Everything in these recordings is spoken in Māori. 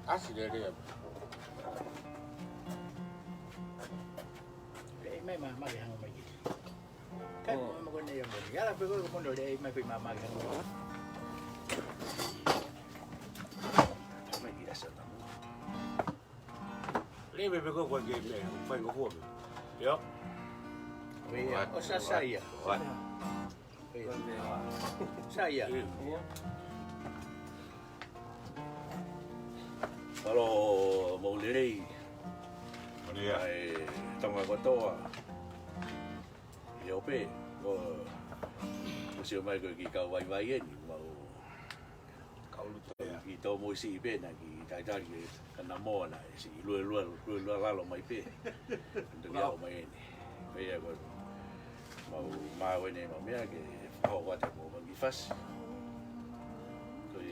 Así le diría. Mấy mà cái hàng mày gì? Cái mà con này mình giá là phải có con đồ đây mấy mà cái hàng mày. Mày gì đã sợ lắm. Lì về có quay game này, phải có cuộn. Được. Vì ở xa xa à? Xa à? Hello, mong đi. Ai Tonga có to. Nhiều pe, có siêu mai cái cầu vay vay ấy, mau cầu cái to mua xì pe này cái đại cái nằm mò này xì luôn ra lo mấy pe, được nhau mấy này, bây giờ còn mau mai bên này mau mấy cái họ qua thành một cái fast, rồi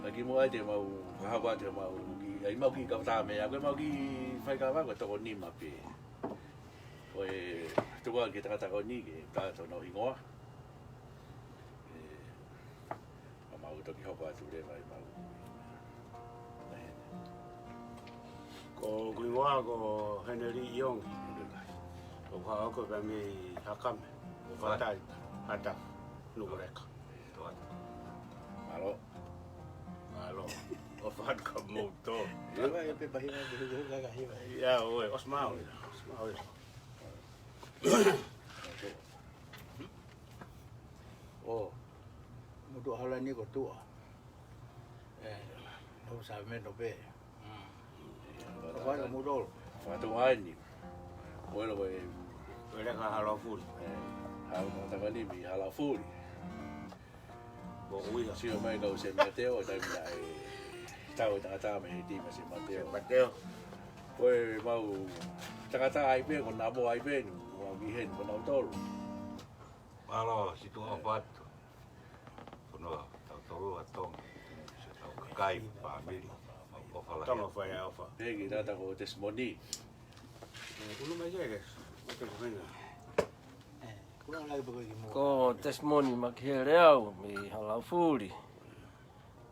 lagi mua thì mau họ qua thì mau ấy mau cái cầu ta mẹ cái mau cái phải cái cái tao nín mà pe, rồi tôi cái ta cái nín cái ta tao nói ngó, mau tôi cái họ qua chủ đề vậy mau, có cái hoa có Henry Young, có hoa có cái mi hakam, có phát tài, phát tài, nụ rek, malo. Ofan kamu tu. Ya, oi, osmau. Oh, mudo hala ni ko tua. No sabe me no ve. Agora mudou. Fatu ani. Bueno, pues Ele ka halo full. Tava ni mi hala full. Bo ui Si o mai kau se Mateo dai mai tau ta me di ma se Mateo. Mateo. Oi mau ta ai pe con nabo ai pe wa gi hen con au tolu. Alo, situ opat. Puno tau Tonga. Tau takai family. Tama fa ya fa. Pe gi ta ko testimoni. Ulu mai je. Oke venga. Kurang lagi begitu mu. Ko testimoni makieleau mi halafuri.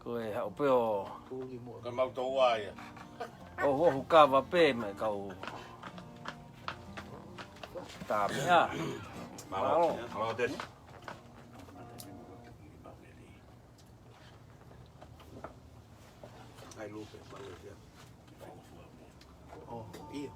Ko e hau peo Puli mu. Kan mau to wa ya. o ho kawa pe me kau. Tame'alea. Malo des. Ai lupe balu dia. Oh, iya.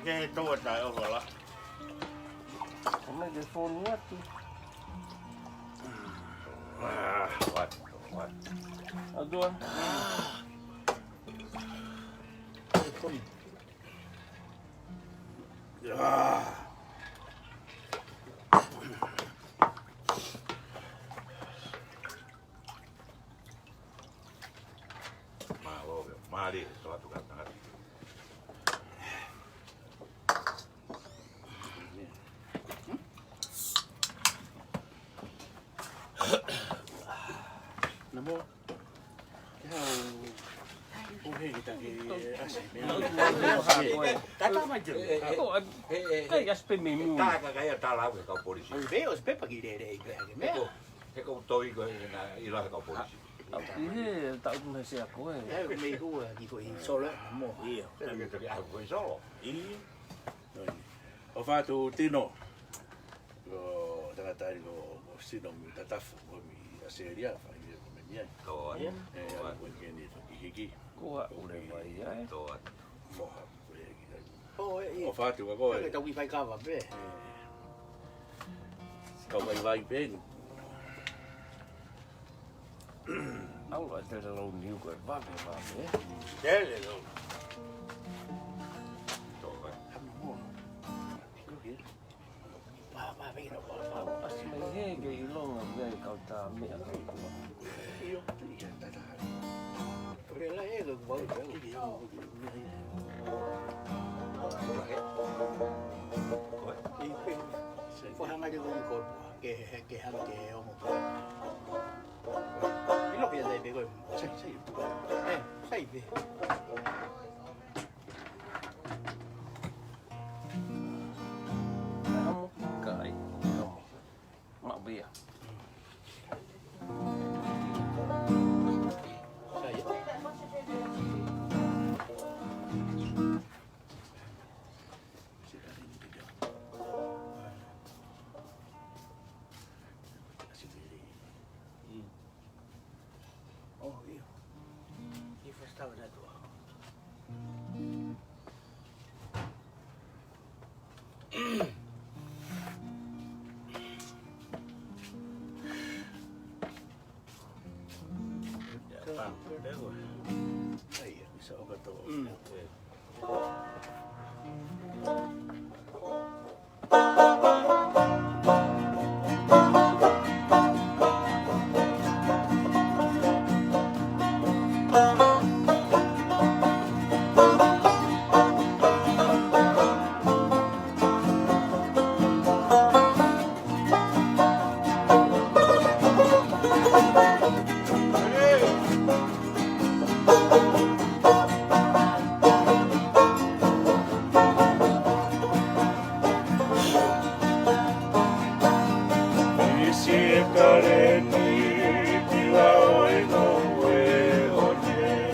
Cái tôi tại ông rồi đó. Không có cái phone nhất đi. Ở đâu? Mali, suatu kata. Namo. Buhe kita ke asih. Tata macam. Cái gaspe memu. Tää kaya täällä on kau polisi. Veos pepa gire me. Eko toi ko na ila kau polisi. Ihe tak guna siapa kowe. Me hu ki ko solo mo. Iya. Ela tuli a ko solo. Iya. O fatu tino. Go tangata go sino mi tatafu go mi aseria fa ni ko menia. Toa. Ko ngeni hiki. Koa ule mai ai. Toa. Moha. Oh, O fatu go. Ka wi fai ka va be. Kau vai ben. Aku ada dalam new ko ba be. Thế là rồi. Toa. Ba be no ba. Asi mai he ke ilong be kau ta me aku. Ore la e go ba. Fo hanga de go ko ke hanga ke o mo. Ilo que dai be go. Sai be. Kamu kai. Kamu. Mak be. Oh, iyo. Ni fasta na to. Đấy rồi. Bisa o kato. Siekare ni tila oi no e o ne.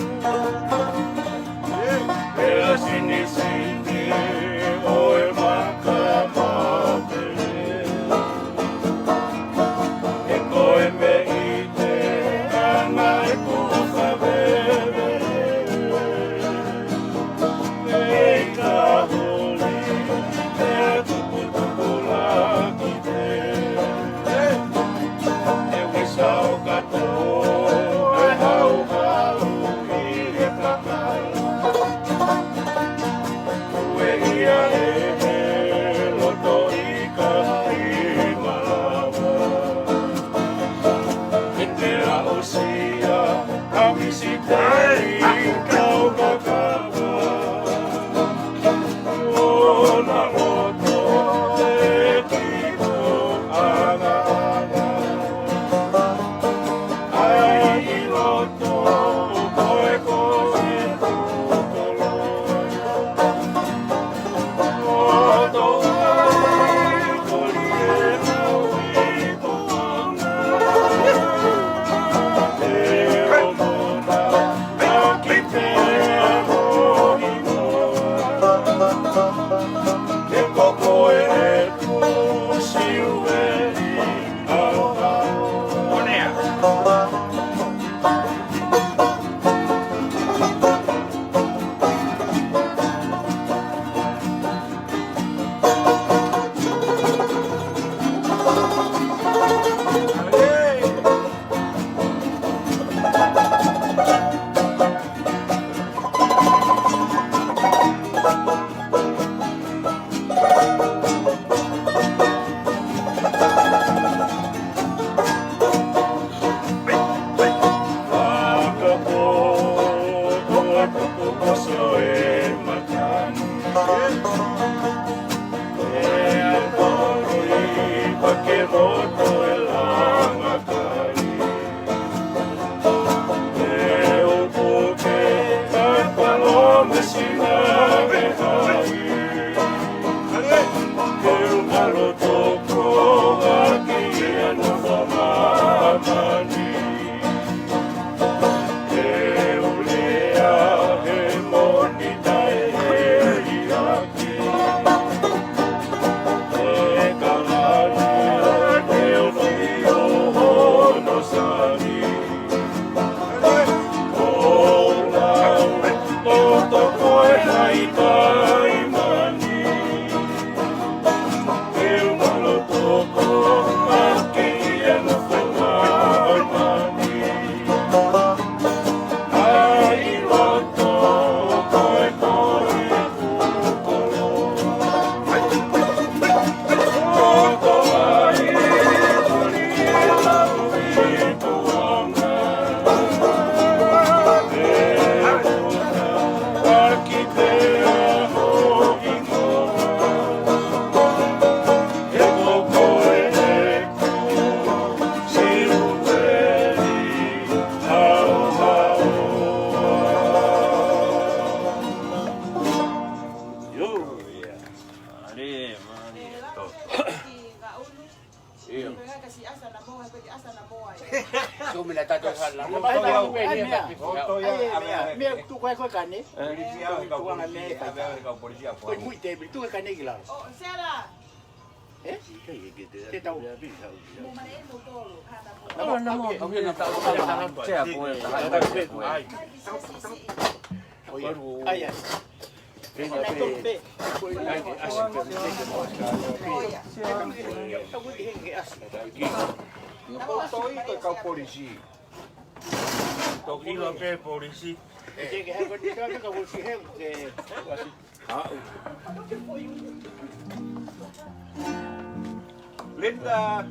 Linda.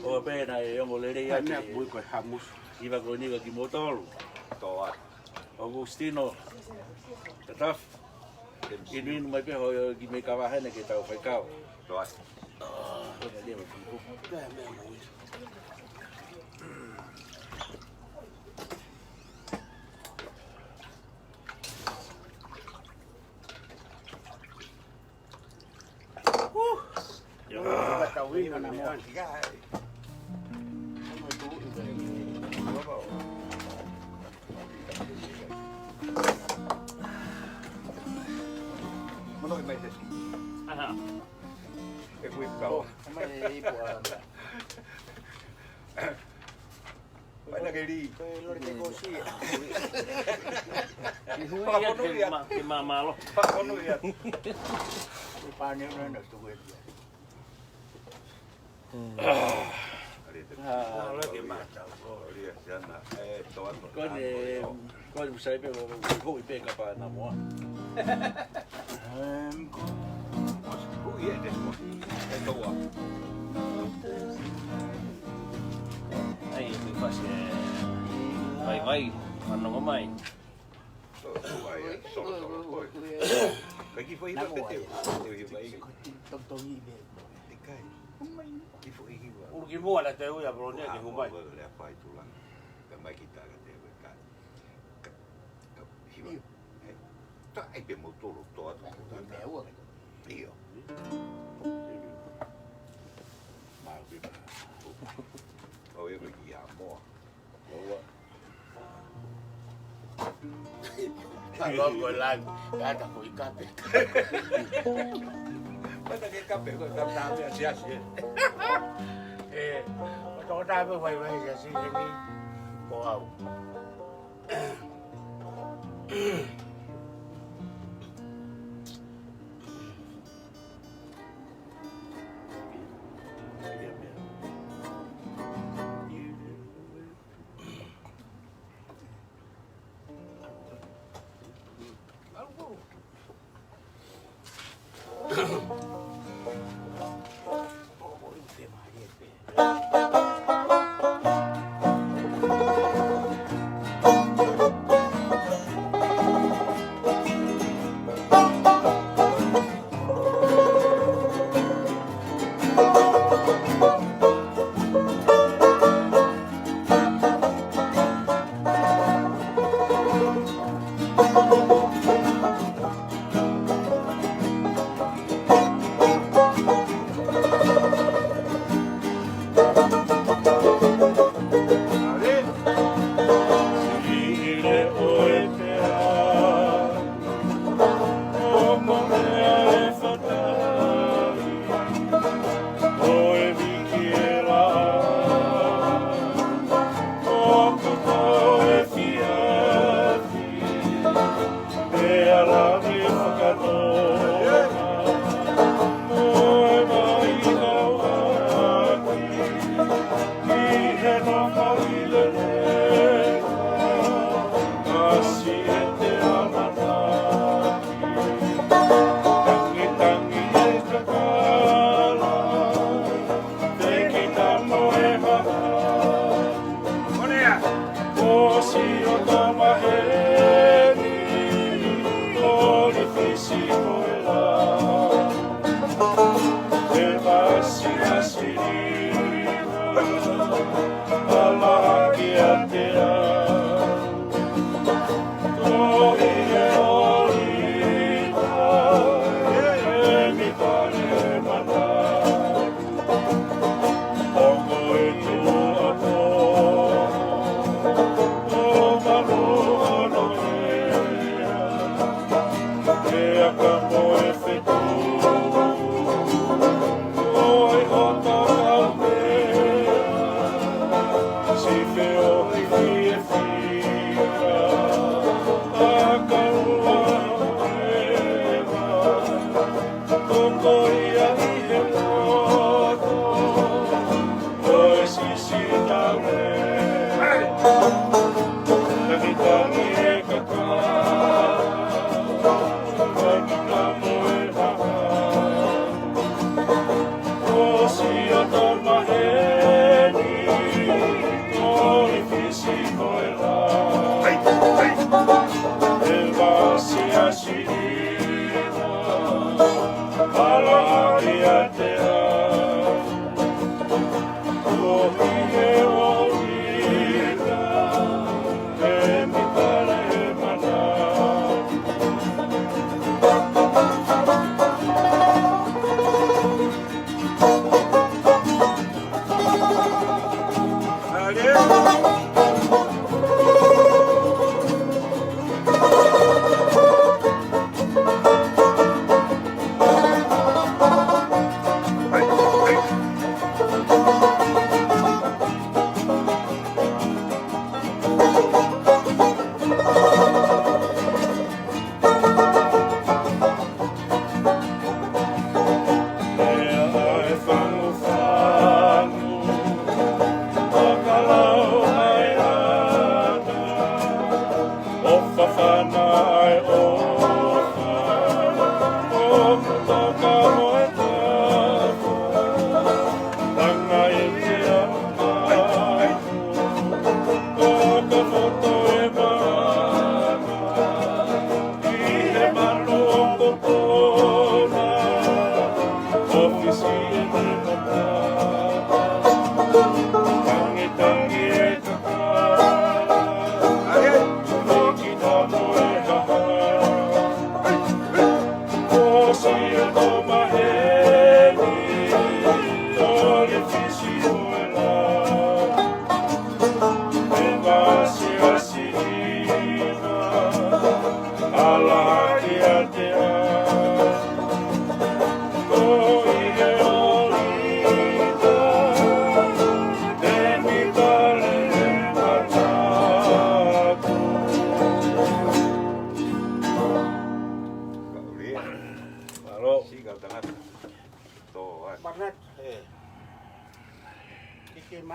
O pena e ongo lere ia Ana pui ko hamus. iwa ko niwa ki motolu. Toa. Augustino. Tataf. Inuinu mai peho ki me kawahene ke tau whaikau. Toa. Vai keri. Ke mamalo. Kone usai pe ko i pe ka pa na mo. Hui e des mo. E toa. se vai anongo mai. Kaki foi ba pete. Eu vai. Tongi be. Takai. Ki foi hiwa. O que mua la te uia brone ke humai. Le fai tu lang. Ka mai kita ka te ka. Hiwa. Ta ai pe mo tolo to atu. Me ua. Io. Mau ke ba. O e ki a mo. Loa. Alo ko lang, kata ko ikape. Mana ke kape ko ka ta me sia sia. O to ta me vai vai ya si ni ko au.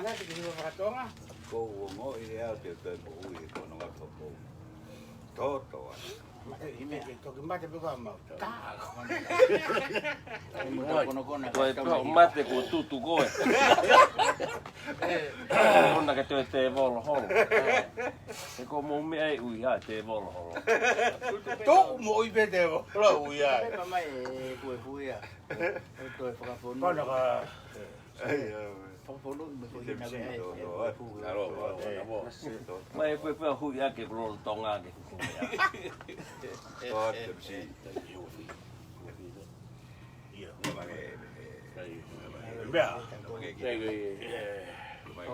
Mana tu kita buat Tonga? Ko ngo i rea te te mo i ko no ngato mo. Toto. Ini itu gimana juga mau. Tak. Koe pau mate ko tutu koe. Onna ke te volo holo. E ko mo me ai ui ha te volo holo. Tu mau ibe deo. Lo uya. Mama kue kue ya. Kue pakapono. Kono ka. Pakapono me kue na be. Aro, amo. Mai koe pau hui ake ko Tonga ke ko me. Toto si. Iya. Bea. Mai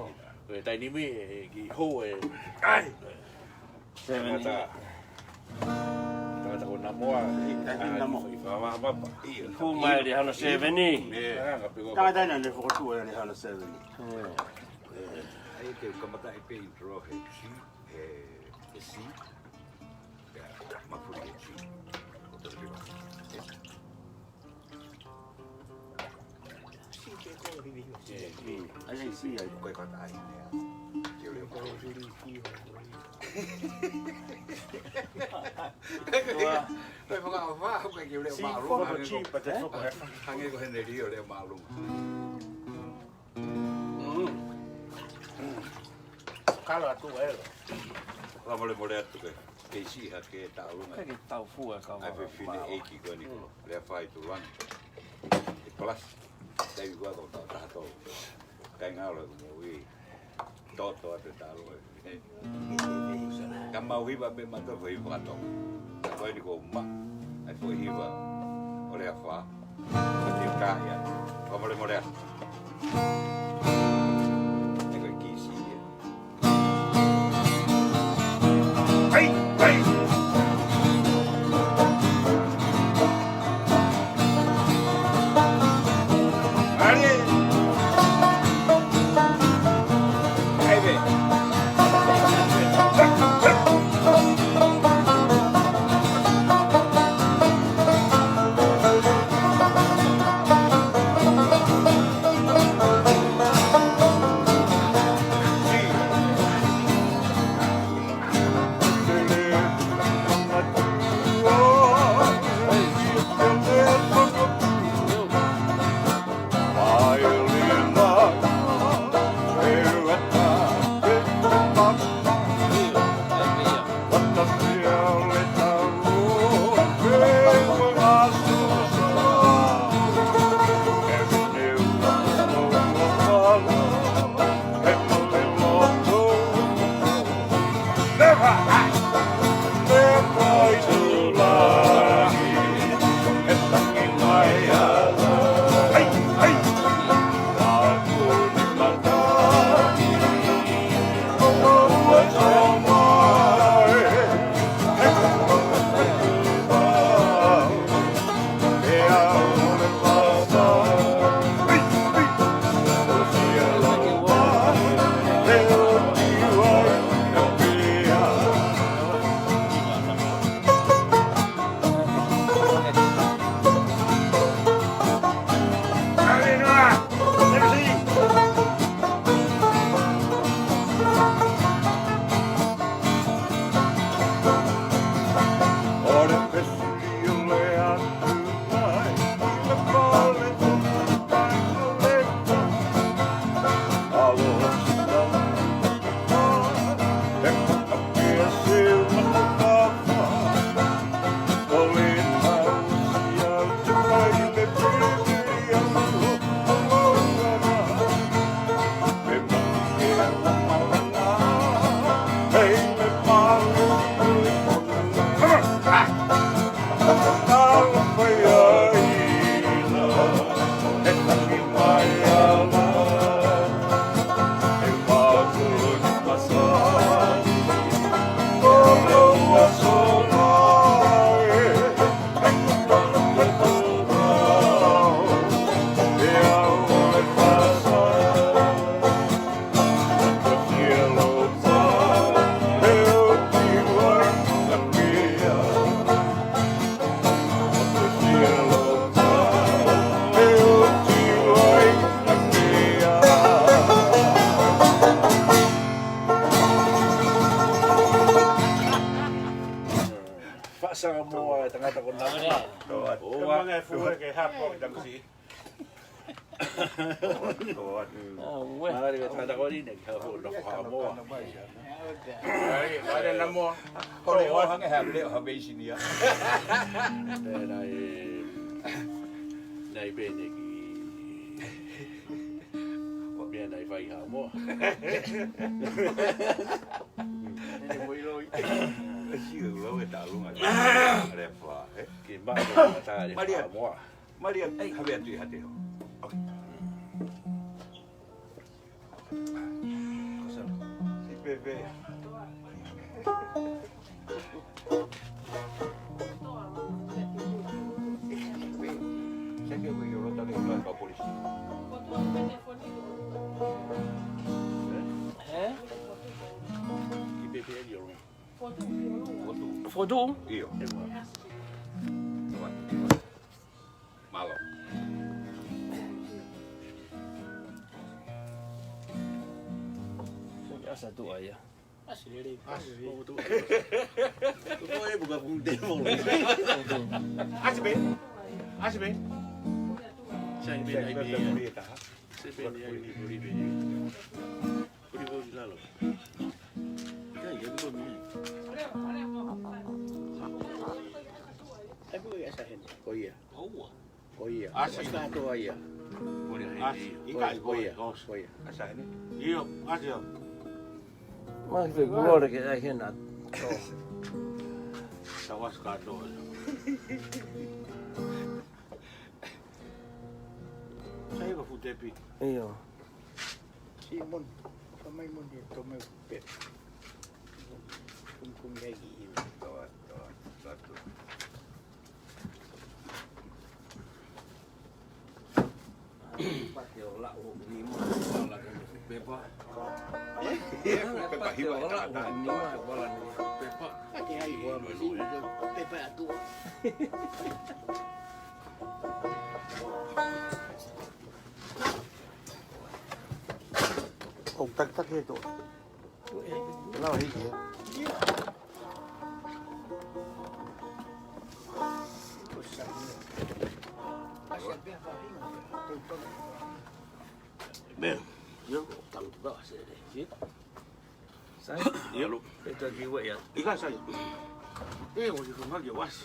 Koe tai nimi ki ho e. Ai. Tangata. Tangata ko namoa. Namo. Mama mama. Fu mai di hana seveni. Tanga tana ne fokutu ya ni hana seven. ai te kamata i pe intro he si si. Ya, mafuri si. Ai si ai. Koe kata ai nea. Yo le ko Koe whaka wha, koe ki ule Si malu. fokutu chi pa te fokutu. Hange ko hene rio le malu. Kala tu elo. La mole mole atu ke. Ke si ha ke taulunga. Kai tau fu e ka. Ai fe fine eiki ko ni. Le fai tu lan. E plus. Dai gua do ta to. Kai ngalo mo wi. Toto ate taulunga. Kama wiba be mato foi vato. Ko ni ko ma. Ai foi hiva. Ole a fa. Ate ka ya. Ko mole mole. Ai, ai. Ari. Ai be. kata ko nanga. Mga fuwe ke hapo damsi. Mari kata ko ni naghapo no mo. Ada namo. Hole o hanga hable o habe sinia. Nai bene ki. Wa bien nai vai ha mo. Ni moi loi. Siu lo e ta lunga. Ale fa. Ki ba ta ni mo. Maria habe atu hate ho. Si bebe. Saya kira yo tak ada ke polis. Ki bebe yo. Foto? Iyo. Malo. Asa tu ayah. Asli ni. Tu ko buka pun demo. Asbe. Asbe. Sai be nai be. Se be ni ai buri be. Buri buri lalo. Kai ya ko mi. Tapi ya saya ni. Koya. Koya. Asli. Asa tu ayah. Buri Asli. ai. Ika Koya. gos. Koya. Asa ini. Iyo, asio. Mas foi glória que ai hena. Tawas kato. Saya ko futepi. Iyo. Simon. Kamay mo ni to may pet. Kung lagi. Satu. Pakai olah ni mah lagi pepa. Pepa hiwa Olah tak ada. ni mah bola ni pepa. Pati ay ko mo. Pepa atu. Kung tak itu. Lao hi kia. Ben, yo tang ba se de. Sai. Yo, Itu kiwa ya. ika sai. Wo ji kuma ge was.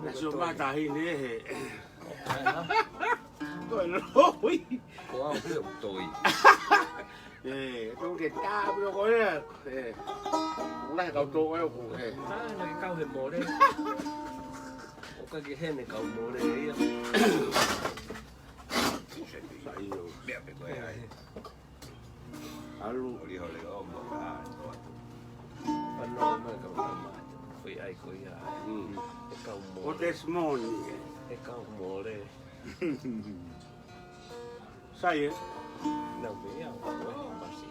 Na so ma ta hi ne he. Ko no hui. Kau tu toi. Tôi cái ta bây giờ có đấy cũng này cầu tô cái cũng thế Lagi kau hemo deh. Oka ke hene kau mo deh. sai rồi Biar pe koe ai. alu Oli hole o mo ka. Pano me kau nama. Foi ai ko ya. Kau mo. có testimony Kau mo deh. sai Não vem ao masih.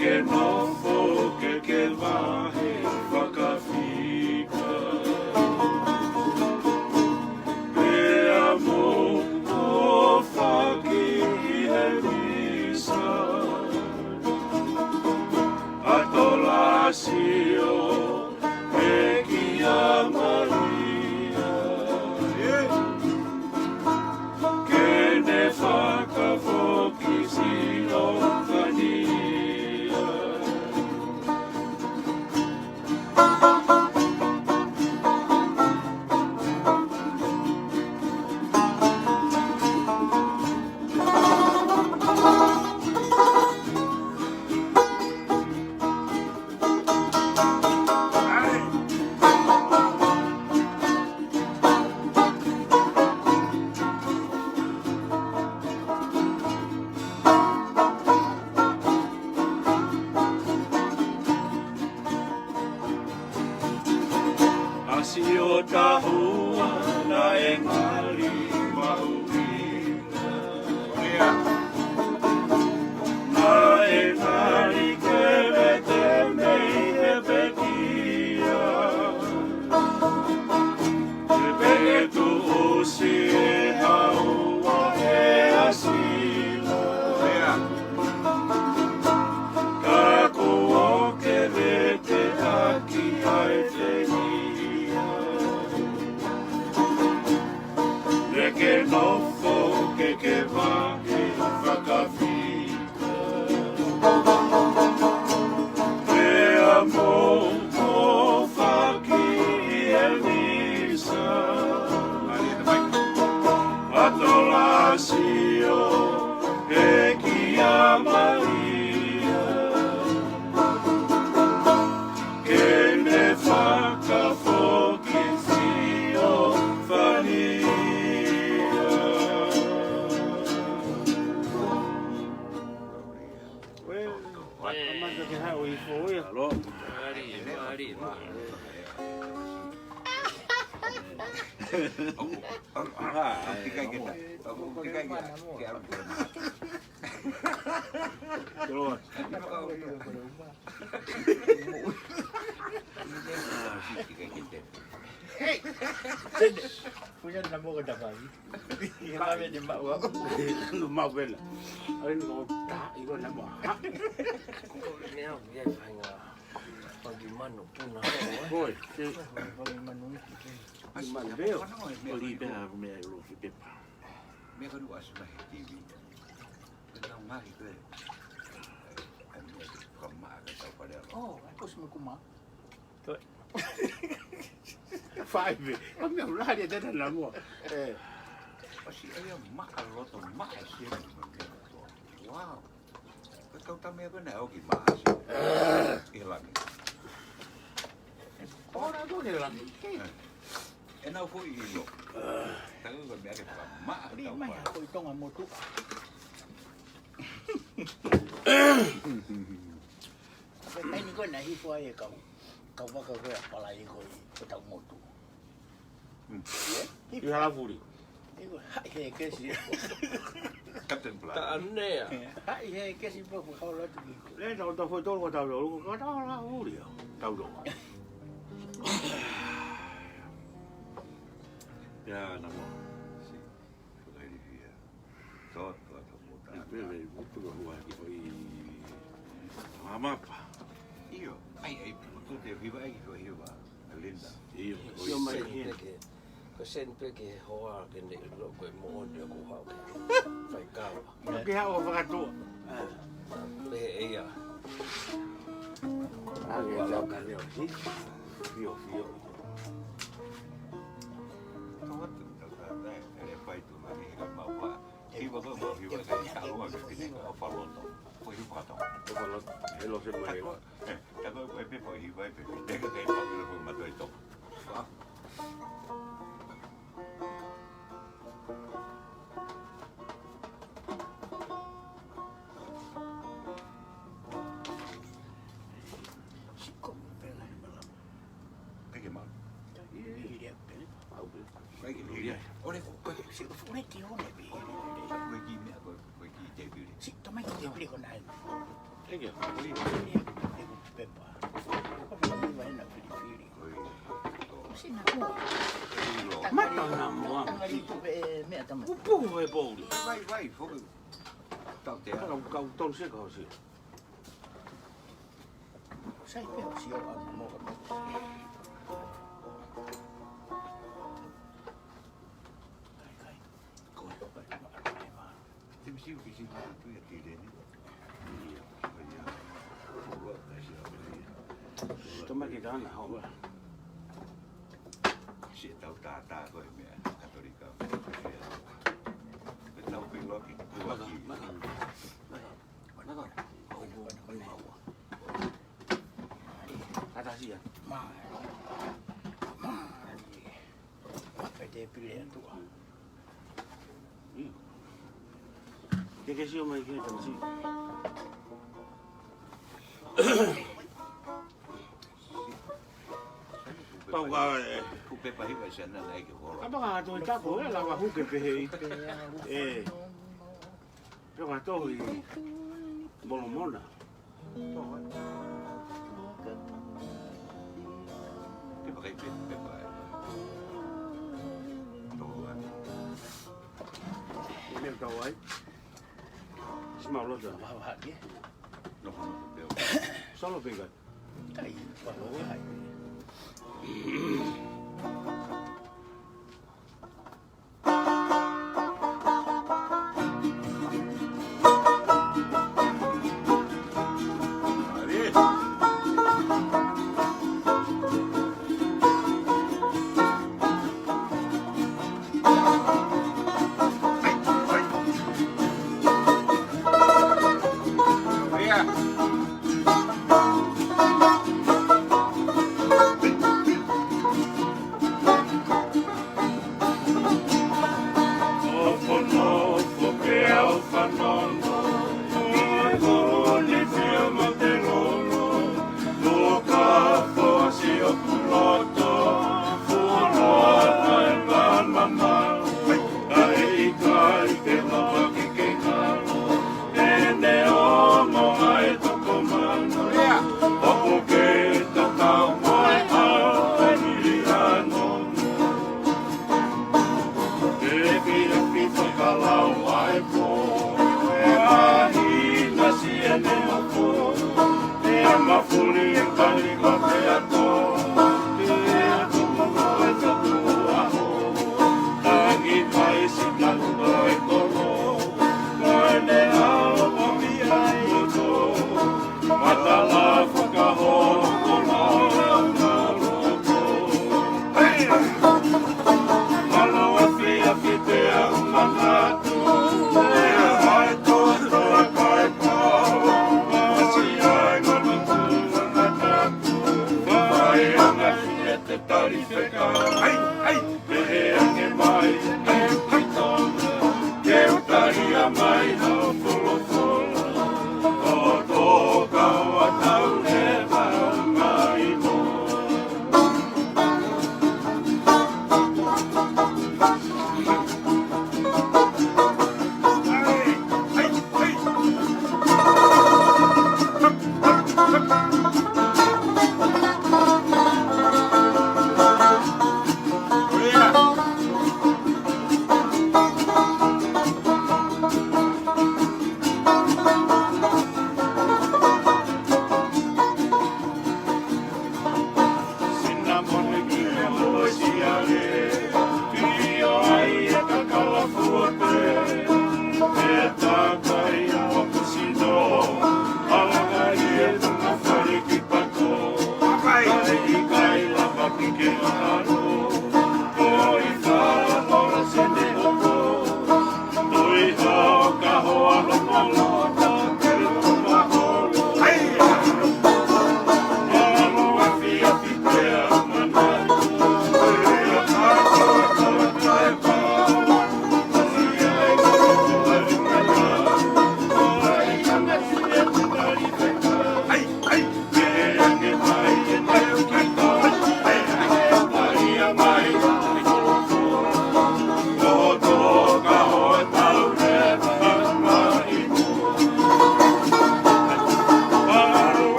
ke nofo ke wahe whakawhika. Pea mo o whaki he misa, atolasio me ki a Maria. Kene whakawoki si o whania. Asio tahua na e ngāhi mahuina. Na e ngāhi kewe te mei e pekia. Te peke tu usi e haua e asila. Ka kua kewe te aki ai te ke nofo ke wahe whakawhika. Pea mo o whaki e misa, atolasio e ki a Maria. Kene whakawhoki si o whania. Amanda ke hau I fōia. Alo. Punya nama kau dapat. Yang ada jembak aku. Mau bela. Ai no ta I go na mo. Ni au ia whainga pagi manu puna hoa. Koi, ke Pagi manu. man veo. Oli pea mea I roki pepa. Me ka dua asma TV. Tentang mari ke. Kami kama ka tau pada. Oh, aku semua kuma. Five. Kami ang rari dada na mo. Pasti ayah mak roto mak asyik. Wow. Kau tahu apa nak oke mak asyik. Hilang. Ora do ni lang. Enau pun ilo. Tahu kau biar kita mak Di tahu mana apa. aku itu nggak mau tuh. Tapi ini kau nahi kau ayah kau. Kau bakal kau apa lagi kau tahu mau tuh. I hala furi. Iku hai ke si. Kapten pelan. Tame'alea. Hai ke si pun kau lalu tu. Le tau tau foi tolu tau lo ko tau la furi. Tau lo. Ya namo. Si. Sudah ini dia. Toto atau muda. Pele mutu lo hua ki foi. Mama pa. Iyo. Ai tu te viva ai kau hiwa. Linda. Iyo. Sio mai peke. Ko sen peke hoa ke ne lo ko mo de ko ha. Fai kawa. Ke ha o fa tu. Pe ia. Ake tau ka leo. Fio fio. Toto tahu tak? Ada apa itu lagi kan bawa. Hiwa kau hiwa kan kalau agak kini kau follow tu. Kau hiwa tu. Ko lo elo se mo elo. Kalau kau hiwa hiwa hiwa. Tengok kau follow kau matu itu. Eikö? Pepa. Kuka on hyvä enää pili. Sinä mua. Mä tannan mua. Mea tämä. Puhu ei pouli. Vai, foki. Tautia. Täällä on kauton sekausi. Sai peoksi jo anna muuta. Kai. Temisi Fau siinä tuijotiin niin. Tuo mäkin anna homma. Sieltä on tää toimia katolikaan. Että on pilloakin kuvakin. Tätä siihen. Maa. Ei tee pileen tuo. Tekee sijoa ei kehittämä siitä. Paukaa. Kun Pepa hyvä sen näin eikä huolella. Apakahan toi taku elävä hukepehei. Ei. Joka toi. Mulla on mona. Pepa ei Pepa. Miltä on vai? Mä aloitan. Vahvaakin. No, Salopinkat. Tai vahvaa.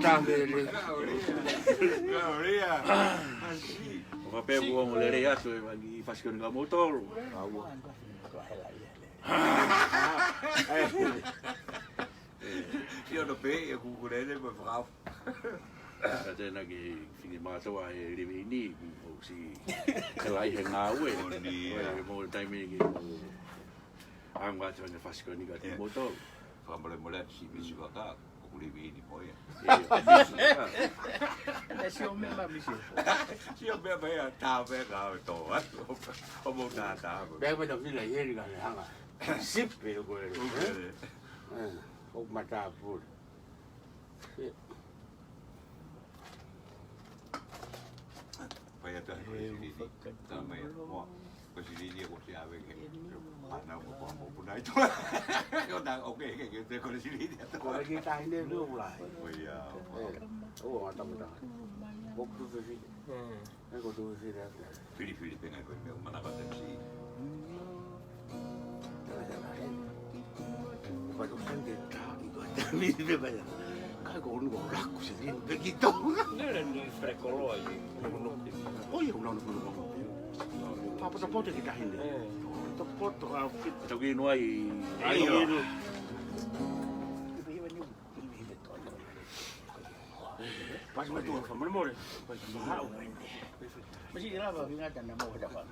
tamele. Gloria. O ka pe ko mo le re atu e wangi fasikon nga motor. Io no pe e ku kurele me frau. Ka tēnā ki whini mātua e rewe ni o si kalai he ngā ue. Mo taime ki mo anga te wane fasikon ni ka te motor. Famole mole si misi waka ku rewe ni mo ya. Si o me misi. Si o me me ta ve ga to wa. O mo ta ta. Bea me tau whila ieri ka le hanga. Sipe o koe. O mata pūr. Pai ata ni ta mai mo. Ko si ni ko si ave ke. Ana mo ko mo punai to. Yo ta okay ke te ko si ni to. Ko le ki tahi ne lu lai. O ya. O ata mata. O ku te fi. E ko tu fi le. Fili penga ko me mana ka te si. Vai o sente taki ko te mi me vai. Kai ko unu ko rakku se ni pe ki to. Nere ni frekoloi. O ye una no ko. Papa ta pote ki tahi ne. Ta poto a ki. Tau ki noa i... Ai o. Pas me tu fa me more. Pas me ha. Mesti lah bagi ngatan nama dapat.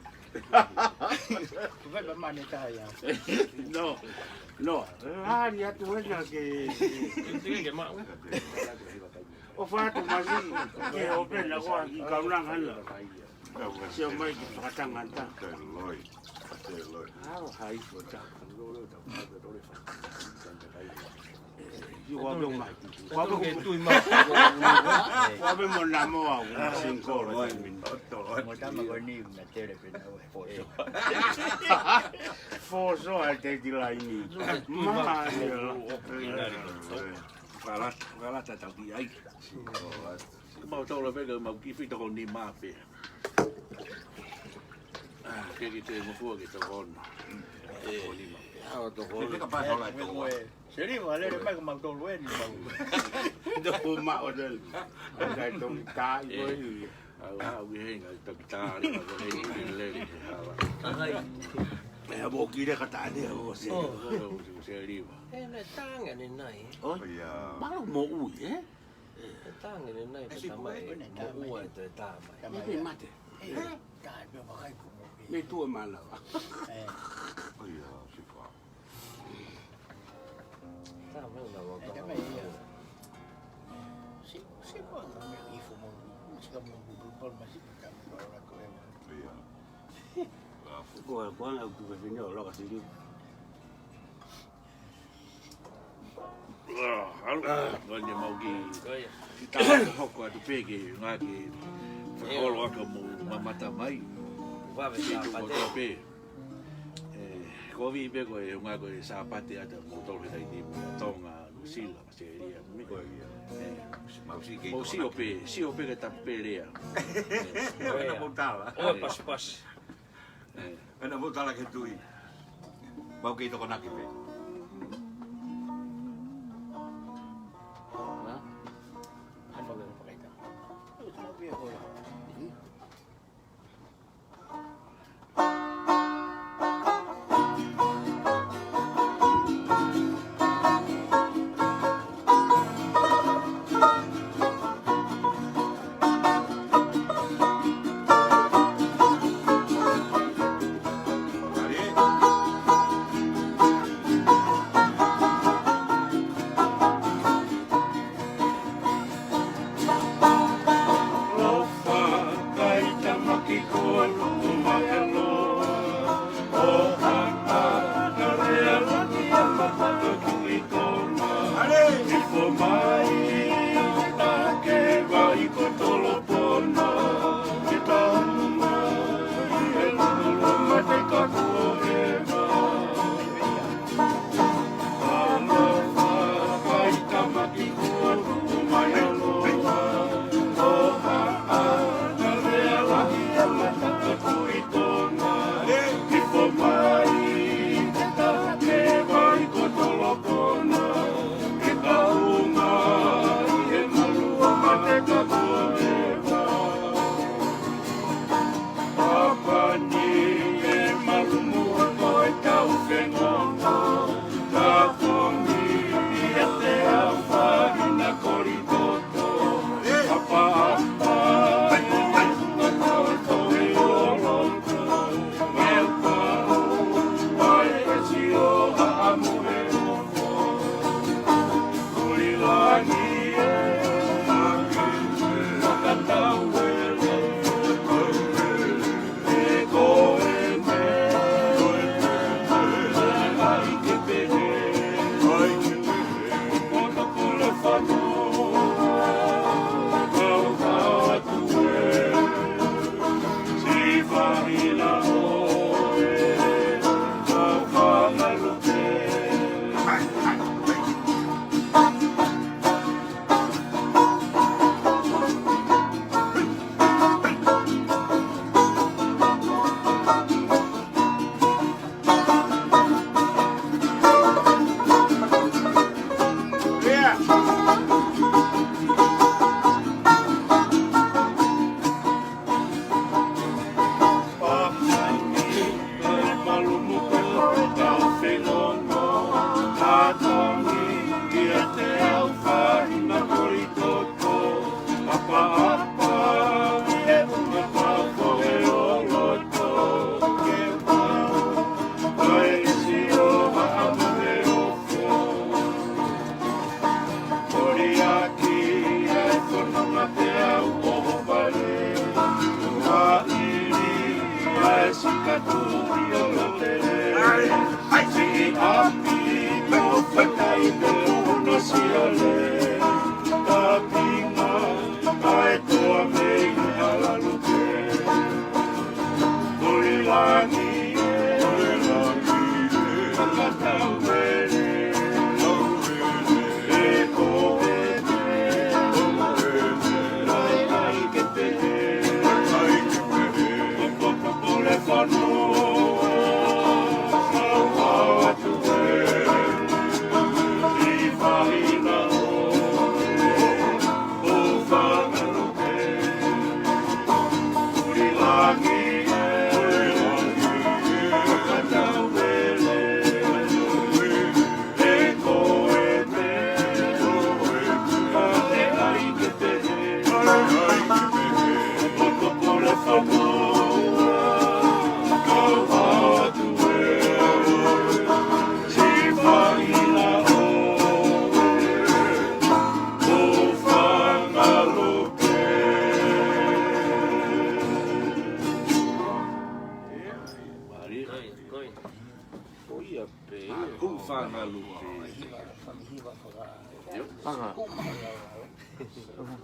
Bukan bermakna ya. No. No. Ah, dia tu aja ke. Ini ke mak. O fa tu masi ke o pe la ko ki ka una hala. Si o mai ki fa tanga ta. Te loi. Te loi. Ah, hai fo ta. Yo wa be mai. Wa be tu mak. wa be mo na mo au sin ko loi min. Mau tambah kau ni nanti ada pernah foto. Foso al te di la ini. Ma. Wala ta tau ki ai. Mau tau la vega mau ki fito kon ni mape. Ke ki te mo fu ki to kon. Au to ko. Te ka pa hola to. Seri mau ada depan kau tahu luar ni bang. Do ma o del. Ai to ta i ko. Au he nga ta ta ri ko he ni le ri. Takai. E bo ki re ka ta de o se. Se riva. Na tanga ni nai. O. Ya. Ma mo u e. Tanga ni nai pa tamai. Mo ua te tamai. Ni mate. Tak ada pakai kumu. Me tu ma la. O ya, si fa. Tamai na wa ka. Si kau nak ifu mau, si kau mau bubur masih kita orang kau yang. Ya. Ko ko na ku be ni o lo ka si ri. Ngone mau ki Koi. ta hoko atu pege nga ki holo aka mo mamata mai. Wa be Sa sa pa pate pe. Ko vi be ko e nga ko sa pate ata mo to le ni Tonga, Sila, seria. O ya. Mau si ke. Mo si o pe ka tapelea. Ana botala. O pas. Ana botala ke tui. Mau ke to konaki pe. Apa yang pakai tak? Oh, tak biar kau. Ari.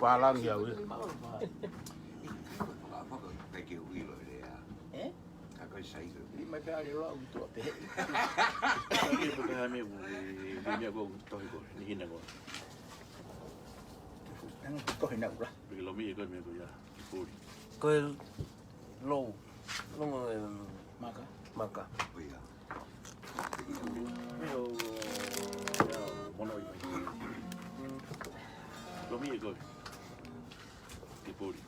Palang ya wih. Lima kali lo untuk apa? Ini bukan kami ini aku tahu itu ini hina kau. Kau hendak pula. Belum ini kau mesti ya. Puri. Kau low, low Maka. maka. Pero ya mono ini. Belum ini kau. Puri.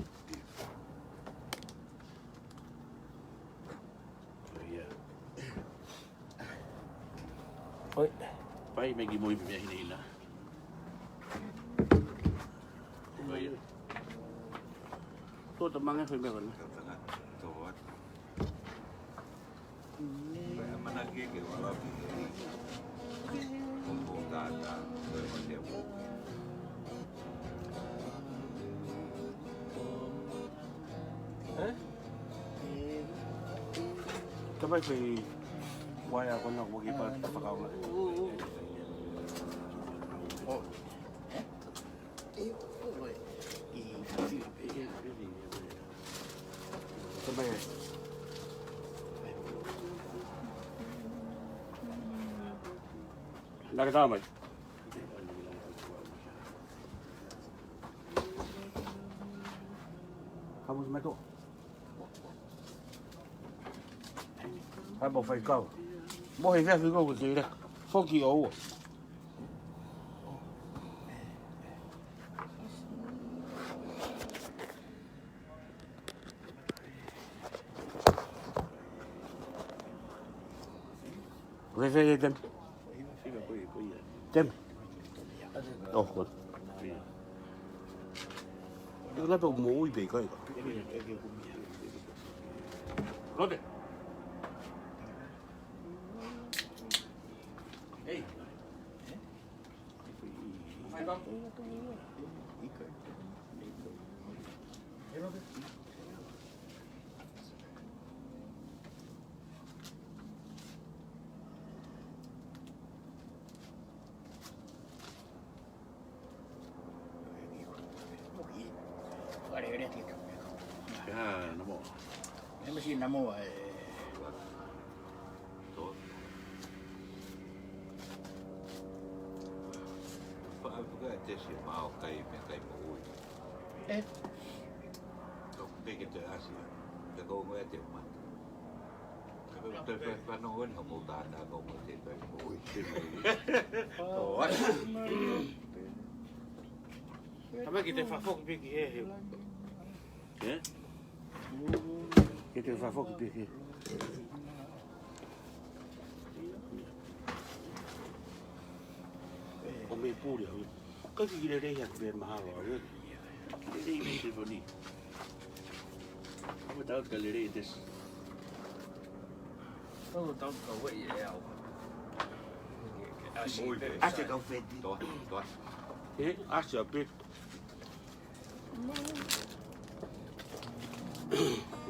Oi. Pai megi moi me hina hina. Oi. Tôi tầm mang cái phim này vẫn. Cái bài thì quay à con học một cái bài tập cầu này. Cái bài này. Là cái tao mày. Không mấy tổ. Hai bộ phải cầu. Bộ hình ra thứ cầu của gì đây? Phong kỳ ấu. Về Tem. Tem. Oh, good. Nó bộ mũi bị coi. Nó đây. Ya, namo. Em mesti namo Tesi mau kai me kai mo. Tok peke te asia. Te ko mo te ma. Te pa no wen mo ta na ko mo te kai mo. Oh. Tapi kita fafok pergi Ya? Kita fafok pergi. Kami puri. Kau kira dia yang biar mahal lah. Ini telefoni. Apa tahu kali ini itu. Kau tahu kau buat ya. Asyik kau fedi. Toh. Asyik pek.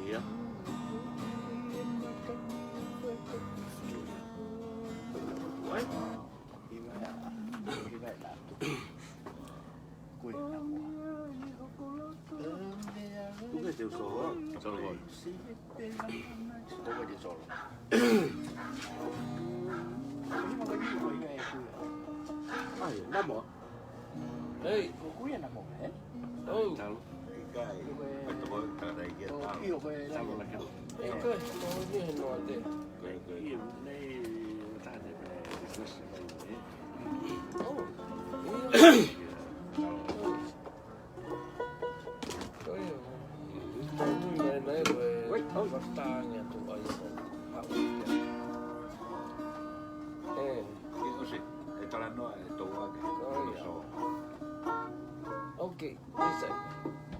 Iya. teu solo. Solo gol. Como de solo. Ai, namo. Hei, Kuya na mo, eh? oh, Talo. Kai. Beto ko kada iki. Iyo ko Talo la kau. eka, no ni no ate. Iya, nei tadi business ni. Oh, iya. Kaya, nai batangnya tu ayo. Osi, eta la noa e tau ake. So. Okay, bisa.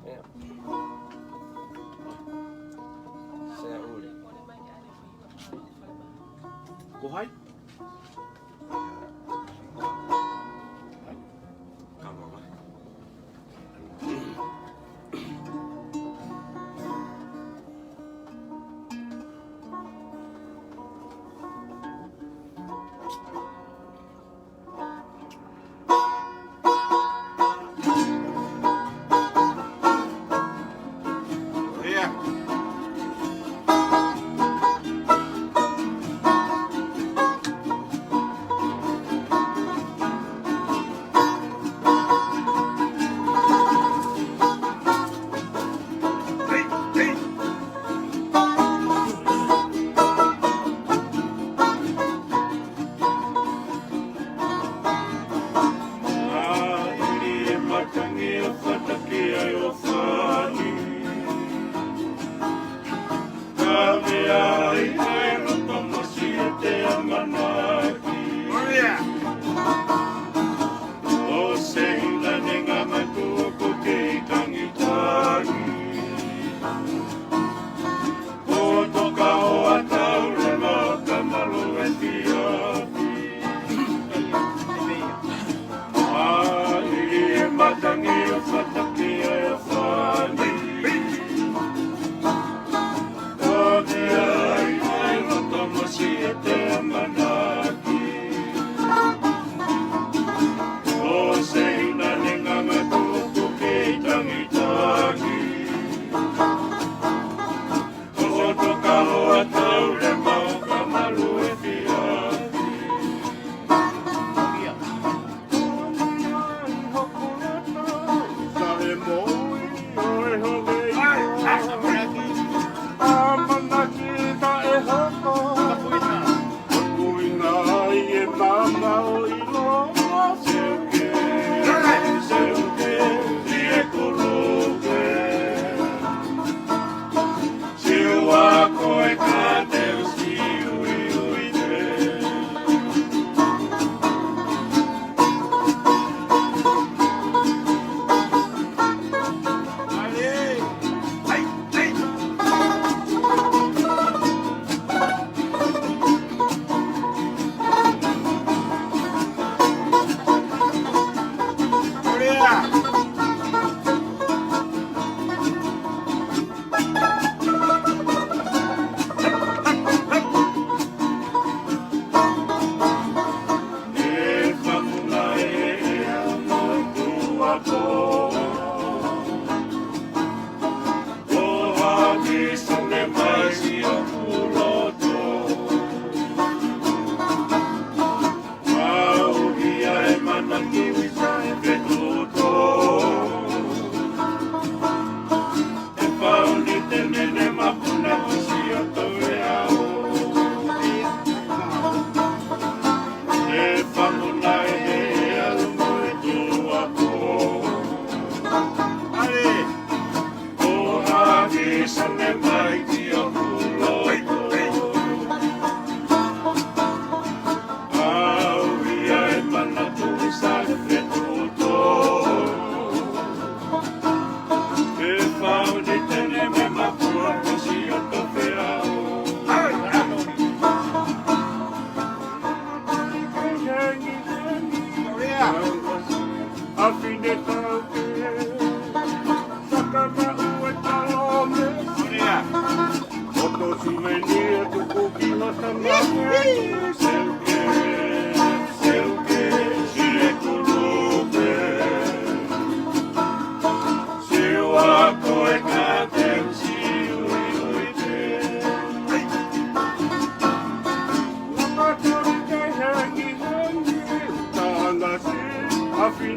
Ya. Saya uli. Kuhai? Kalo lah. Iya.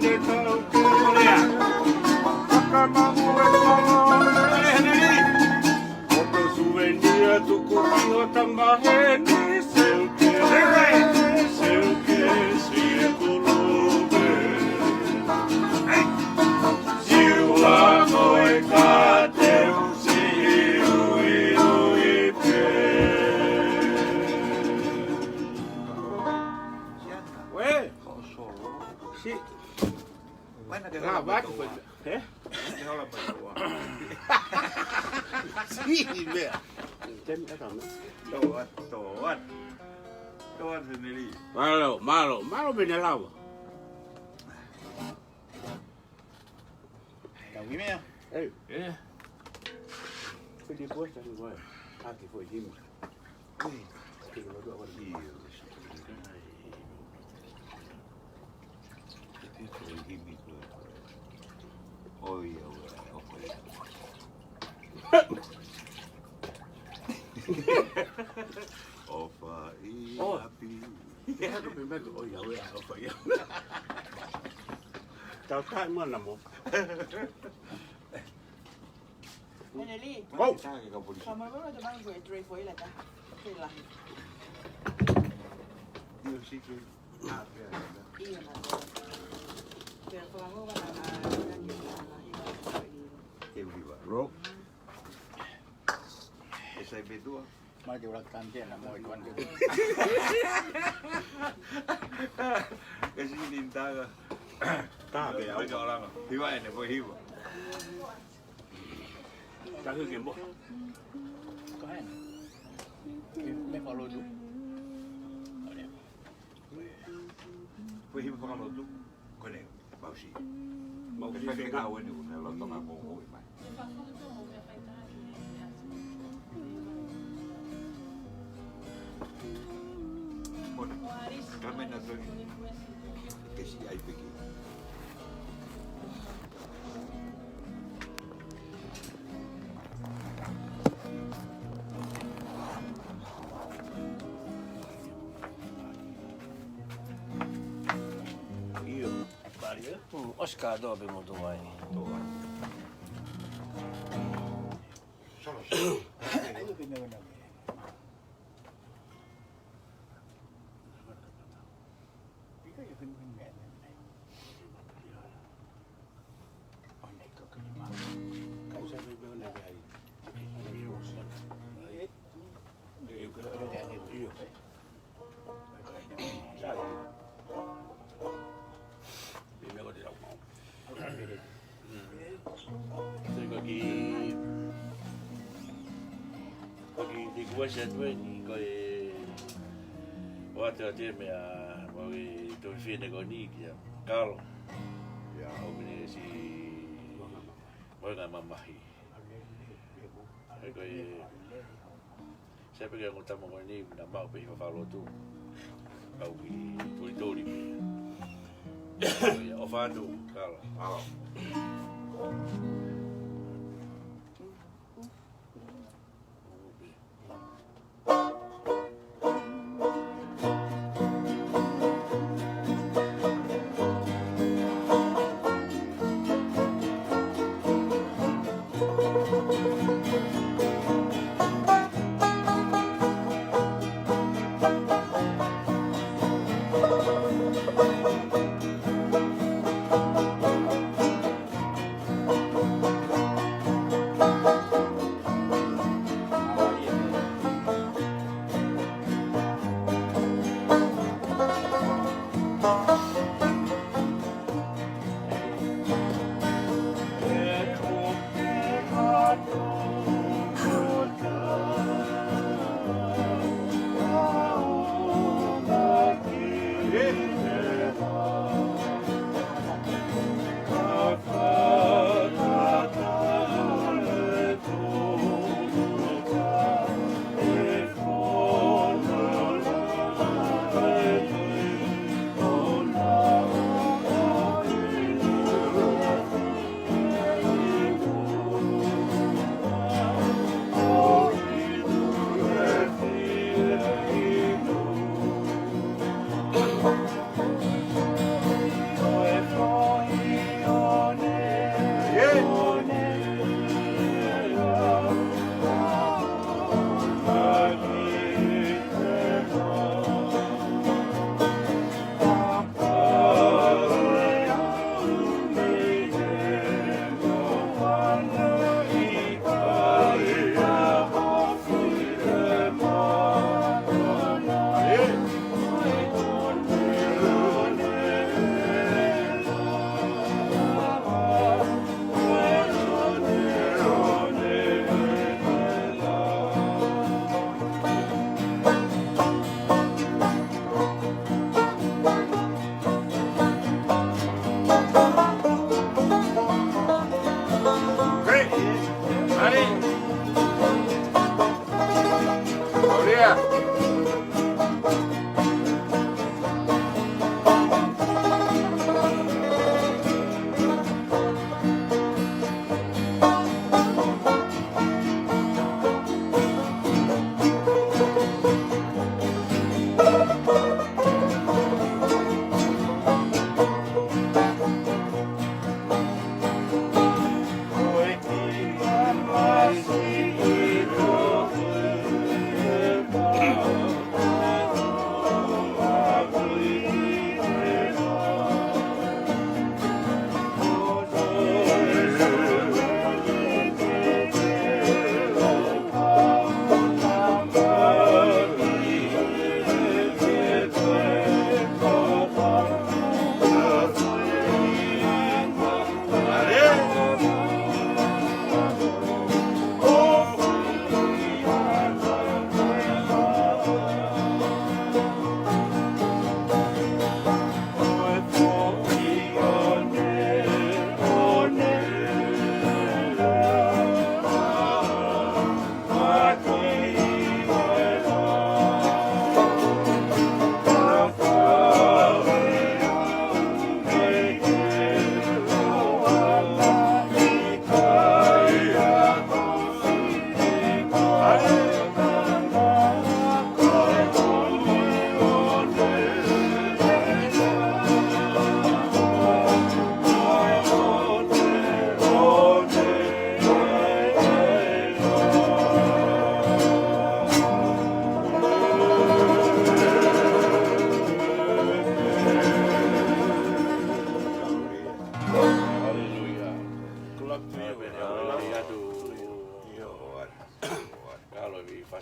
ne tau kērea. Whakamahu e whango e heneri. Oto suenia tuku ki o tamahe ni seuke. Seuke si e kulobe. Siua koe ka teu si ui pe. Ué, si. Ah, vai que foi. É? Sim, velho. Tem que dar, né? Toan sendiri. Malo menelawa. Kau gimana? Eh. Foi depois da igual. Aqui foi Xmas. Que eu dou agora. Oi, Opa e api. É, eu me meto. Oi, eu foi. Tá mano, amor. Henry, Oh, kamu memang teman gue tray foil lah kan? Hilang. Io sì che Iya lah. Biar kamu kan kan che viva. bro. E sai vedua? Mau jual kantin lah, mau jual tu. Kasi nintaga. Tá, velho. Poi orang. Hiva ne poi hiva. Tá que bom. Kau kan? Me follow tu. Poi hiva kalau tu kone bausi. Mau Kasi que pegar pegar. o ne una lo toma mo mai. Bueno, Carmen Antonio, que sí hay pequeño. Io. Vario. Oscar dobe mo tuai. Solo Ayo kena benar. Ika ya kena benar. Oh, nak kau kena mah. Kau sabe meu na aí. Eu quero io. Sai. Bine ko dira mo. Sei Koki di kua se tue ni koe o te mea mo i to fine ko ni kia kalo ya o mine si mo nga mamahi koe se pe ko tamo ko ni na mau pe fa lo tu au ki tori o fa tu kalo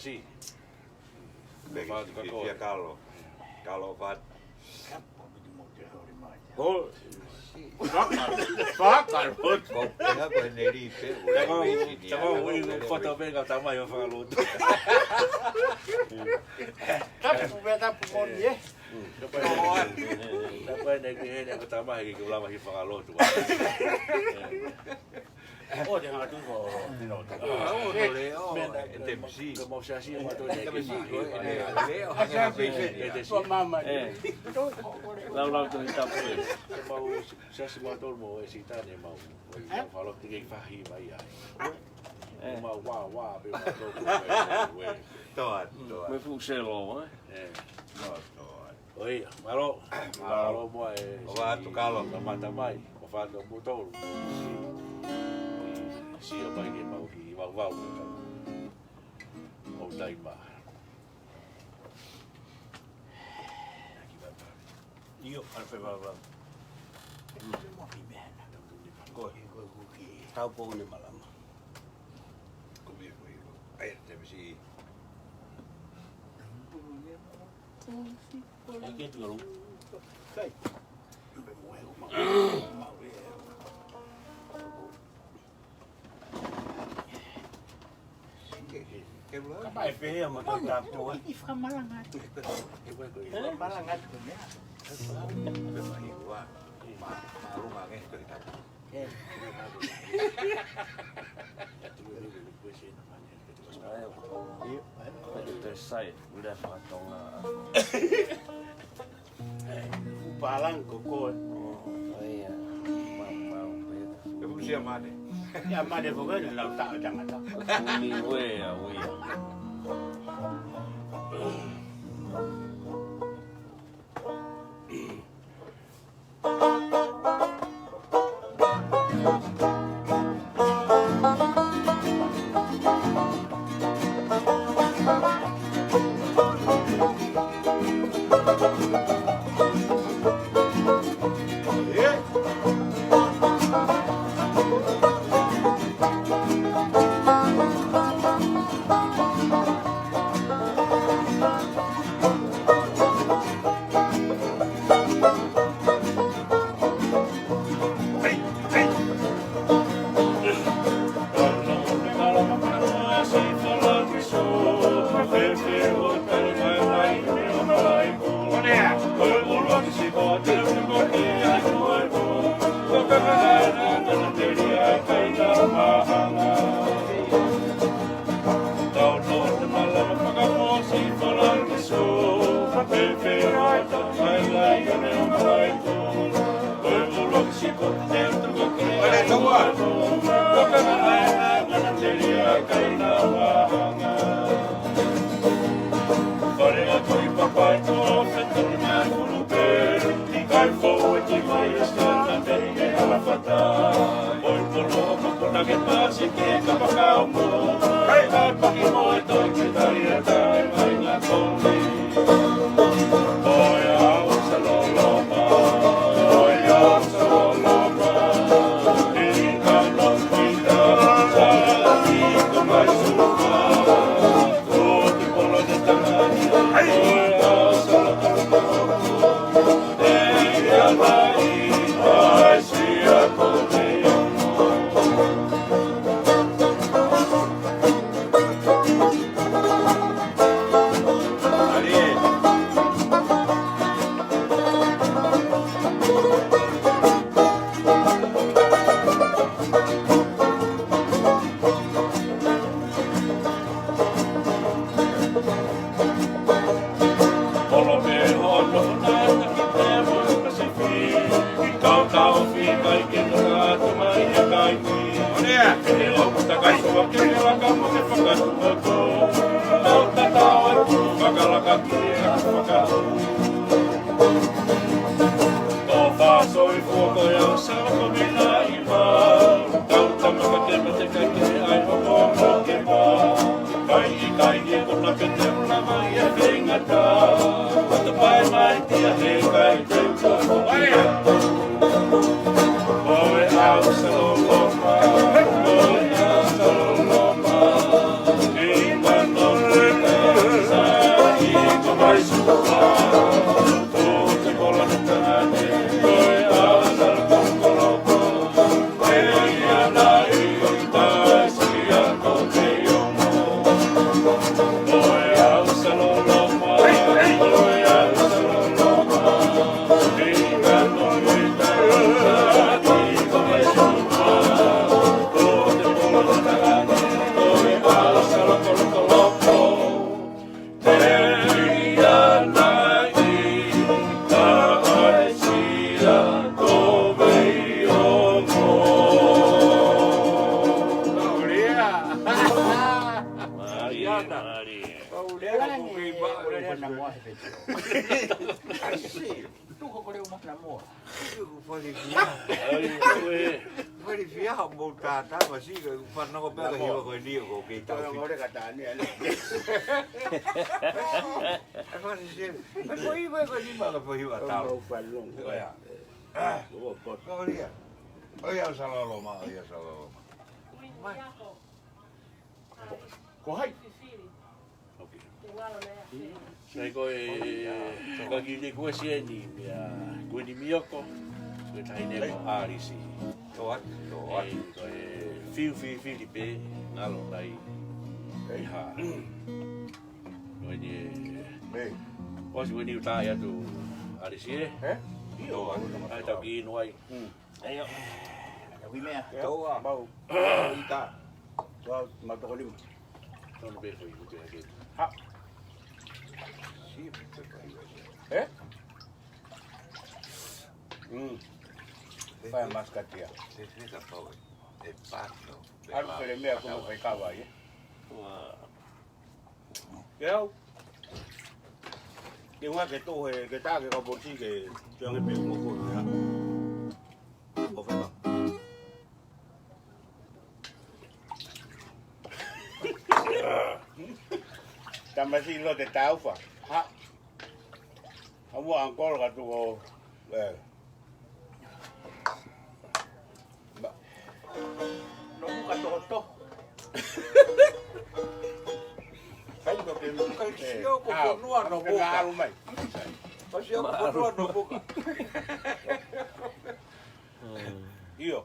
Temisi. Dia kalau vat. Oh, fakar put. Kaya pa neripe. Tama mo yung foto pa yung tama yung fangalot. Tapos beta pumon ye. Dapat nagdihin ang tama higit wala mahi fangalot. Oh, dengan tu ko. Oh, Leo. Temisi. Como se hacía más todo el Leo. Hanya Ko mama. Lau tu kita pun. Mau saya semua tu mau sita ni mau. Kalau tinggi fahim ayah. Mau wah be mau tu. Toat. Mai fu selo, Oi, malo mo Wa tu kalau tamai, o fa do motor. Siya pa ni mau hi wow. O dai ba. Iyo, alfa baba. Ko ki. Tau po ni malama. Ay, Temisi. Aquí tu lo. Kai. Kapai pe ama tu ta po. Ifa malangat. Malangat tu ya. Malu ngangeh tu kita. Itu sai, udah potong. Palang kokot. Oh iya. Mau. Kamu siapa ni? Ya made ko ga lau ta jangan ta. Uli we ya. Hey, Tu ko le mo na mo. Pode Ai, viajar montar, tá? Mas sim, para não pegar rio com ele, com quem tá. Ora ngore kata ni ale. Agora sim. Mas foi vai com ele, mas foi o tal. Tau falong. Olha. Wo pot. Olha. Olha saloloma, olha saloloma. Ko hai. okay. Sai koe ka kile koe sieni ya koe ni mioko. Koe tai ne mo arisi. Toat, toat. Koe fiu pe ngalo nai. Ei ha. Koe ni Ei. Osi koe ni uta ya tu arisi e. Io. Ai tau ki inuai. Ayo. Ya wi mea. Toa bau. Ita. Toa matokolim. Tono be koe uta ke. Ha. Sim, Eh? Vai mascatia. Essa pau é pato. Aru kere mea como kai kawa ye. Keu. Ke wa ke to he ke ta ke ka borsi ke yang ke pe mo ko ya. Mo fa ba. Tamasi lo de taufa. Ha. Amu angkol ka tu ko. No buka to. Kai ko ke Kai sio ko ponua no boca. Aru mai. Kai sio ko ponua no boca. Io.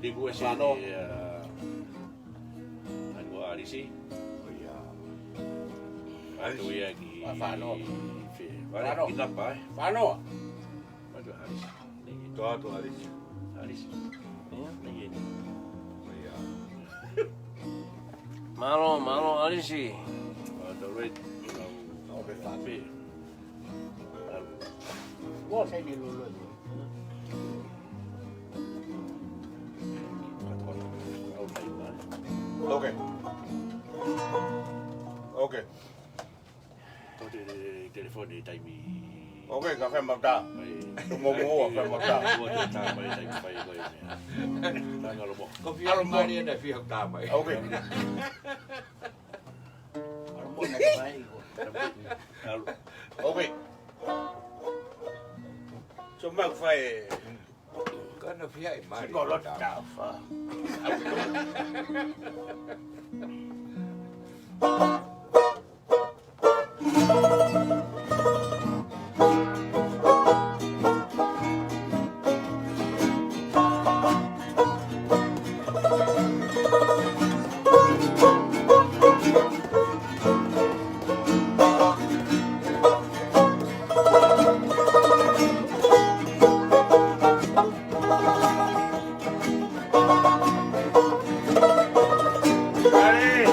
Di koe sieni Ango arisi. Oh ya. Atu ia ki. Whānau. Whānau. Ki napa e. Whānau. Atu arisi. Toa toa ali. Arisi. Nei e. Oh ya. Malo arisi. Atu rei. Au be fa. Pe. Wo sai ni lo. Okay. Okay. O te telefone taimi. Okay, ka fe mata. Mo ka fe mata. O te taimi taimi pai koe mea. Tanga lomo. Ko fiar mari na fiar tama. Okay. Ar mo na mai ko. Okay. So mag fai Kana fiar mari. ko lot ta fa. Allez!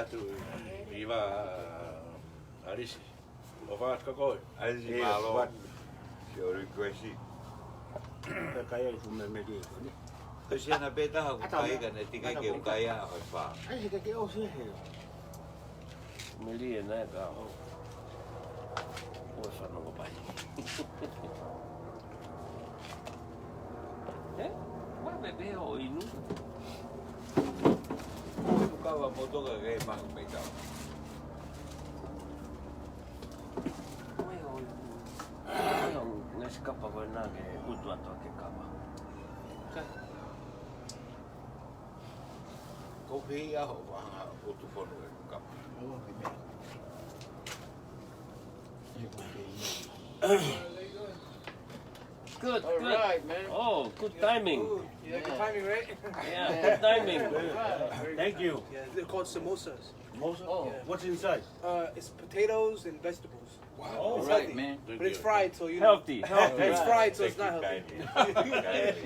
manatu iwa arisi. Ovaat kakoi. Arisi malo. Se oli kuesi. Takai ai fume me di. Kasi na beta ha kai ka na tika ke kaya ho fa. Ai he ke o se he. Meli na ka. O fa no pai. Wa bebe o inu. Bukawa moto ka ke ma me ta. Nesse capa vai na que o do ataque capa. Ko pei a ho wa o tu fono e ka. Good, All good. right, man. Oh, good timing. Yeah, good timing, right? Yeah, good timing. Thank you. Yeah, they're called samosas. Mosa? Oh. What's inside? It's potatoes and vegetables. All It's right, healthy. man. But it's fried, so you know. Healthy, healthy. It's fried, so it's not healthy. Kindly.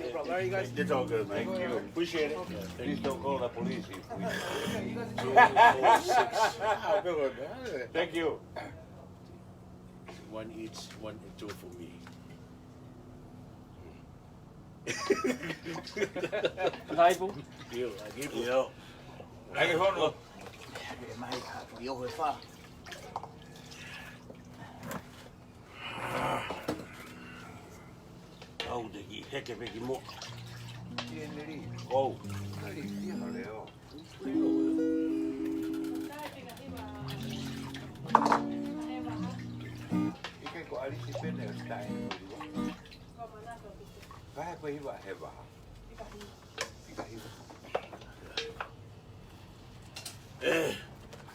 No problem. All right, you guys. It's all good, man. Thank you. Appreciate it. Please don't call the police. Thank you. One each, one and two for me. Raibo. Deal, I give you. Yo. Ai hono. Mai yo he fa. Au de ki heke peki mo. Tieneri. Oh. Ai tieno leo. Ike ko arisi pene stai. Vai pa iwa heba. Ika hiwa.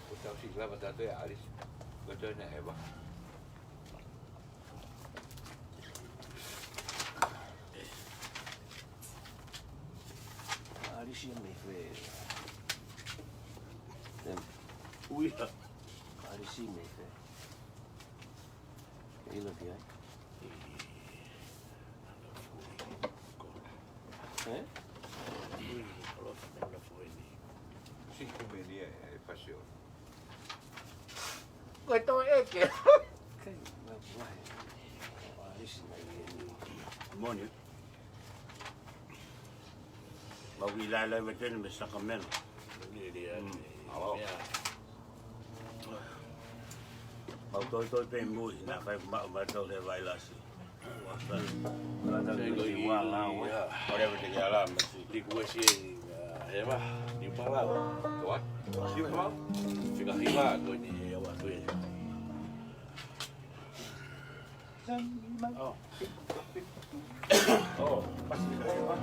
Kutau si lava tato ya arisi. Betul na heba. Arisi me fe. Uia. Arisi me fe. Ilo ki ai. Eh? Si kumenia e pasio. Ko to e ke. Kai, vai. Arisi na ni. Money. Mau ilala vetene me Sacramento. Hello. Mau toi pe mui na vai ma tau le vai lasi. Whatever te ala masi. Di kuwe si heba, di palau. What? Si pa? Fika hiwa ko ni awa tuwe. Oh. Oh, pasti ka ba?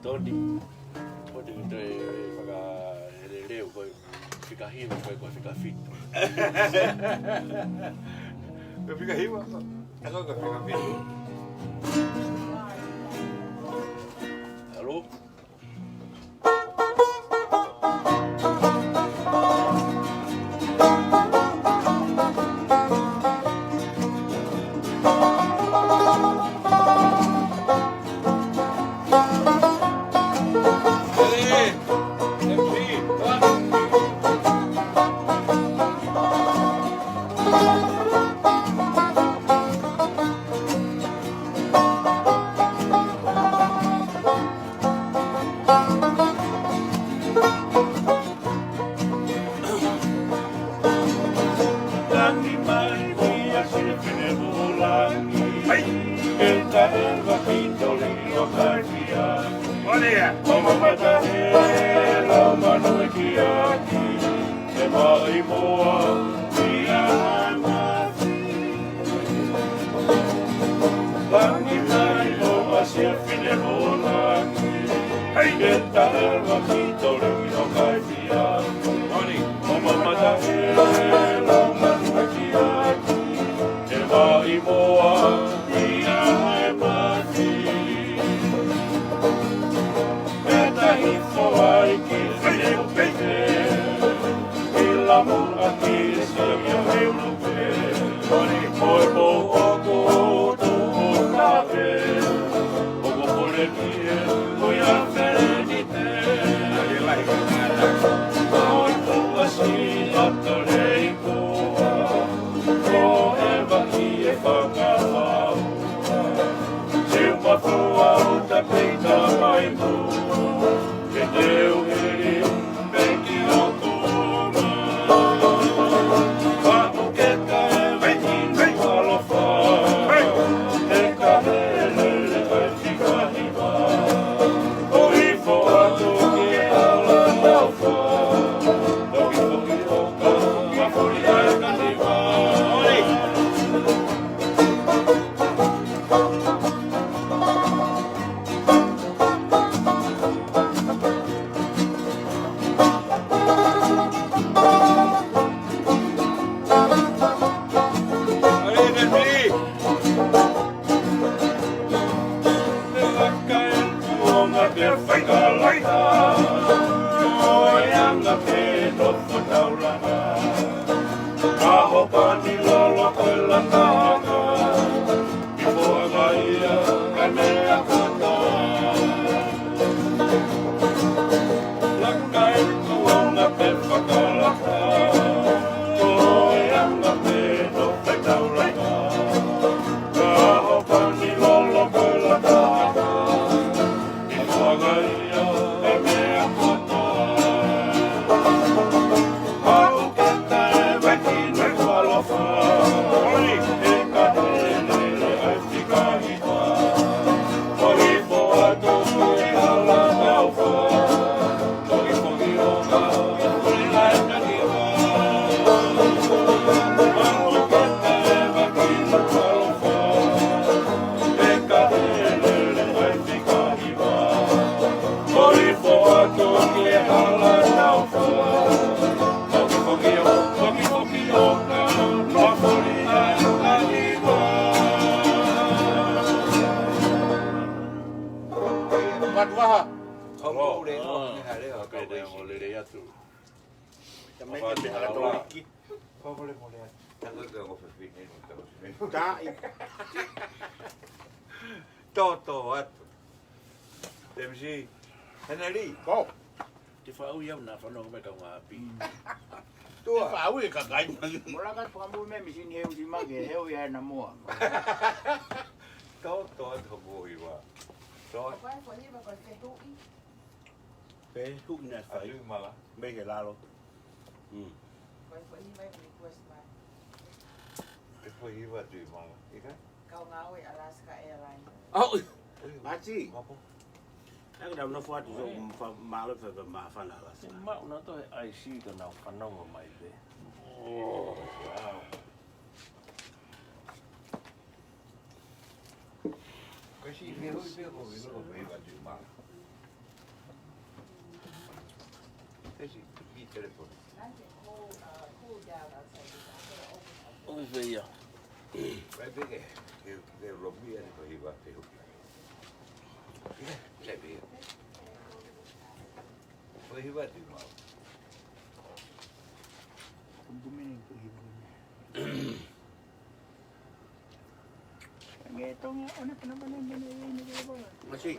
Todi te whaka reo koe whika hiwa koe koe whika whito. Ka fica hiwa. Ako ka fica hiwa. Hello? Hey, Toto atu. Temisi. Henry. Ko. Te whau iau nā whanau me kau ngā pi. Tua. Whau e ka kai. Mora ka whakamui me misini heu si mage heu ia na moa. Toto atu mo iwa. So. Vai foi hiva vai fer hui. Pe hu ina whai. Atu mala. Me ke lalo. Vai foi hiva request mai. E foi iwa atu mala. Ika? Kau ngāhi Alaska Airlines. Oh. Machi. Mapo. Aku dah nak buat tu, malu tu maafan lah. Ma una to ai si ka na whanonga mai te. Oh, wow. Kasi me hui pe ko vino ko me iwa atu mala. Kasi i telefone. Nanti cool down outside. Oi veia. Vai pegar. Eu roubei ele para ir bater. Levei. Foi ir bater mal. Kumpumini ko hiva. Nge tonga ona kana bana bana ni ko ba. Machi.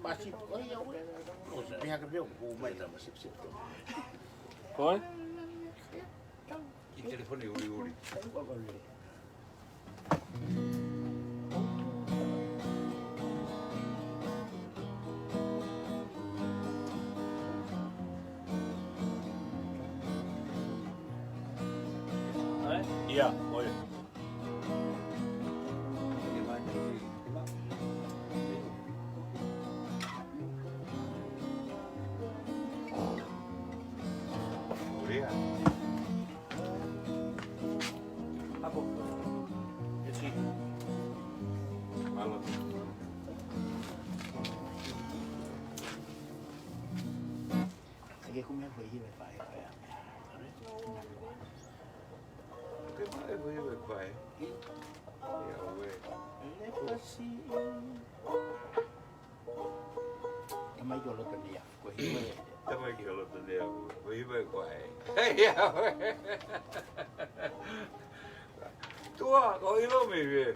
Machi. Oh ya, oh. Pihak ke pihak, umai dah masih sip tu. Koi? I telefone uri. Iya, boleh. Apa? Esi. Malam. Sige kumya ko hiva pa. Que vai ver pai? Ya we. Kamay ko lo tania ko hiva. Também que ela entendeu. Vai ver pai. Ya we. Tua, kau ilo me ve.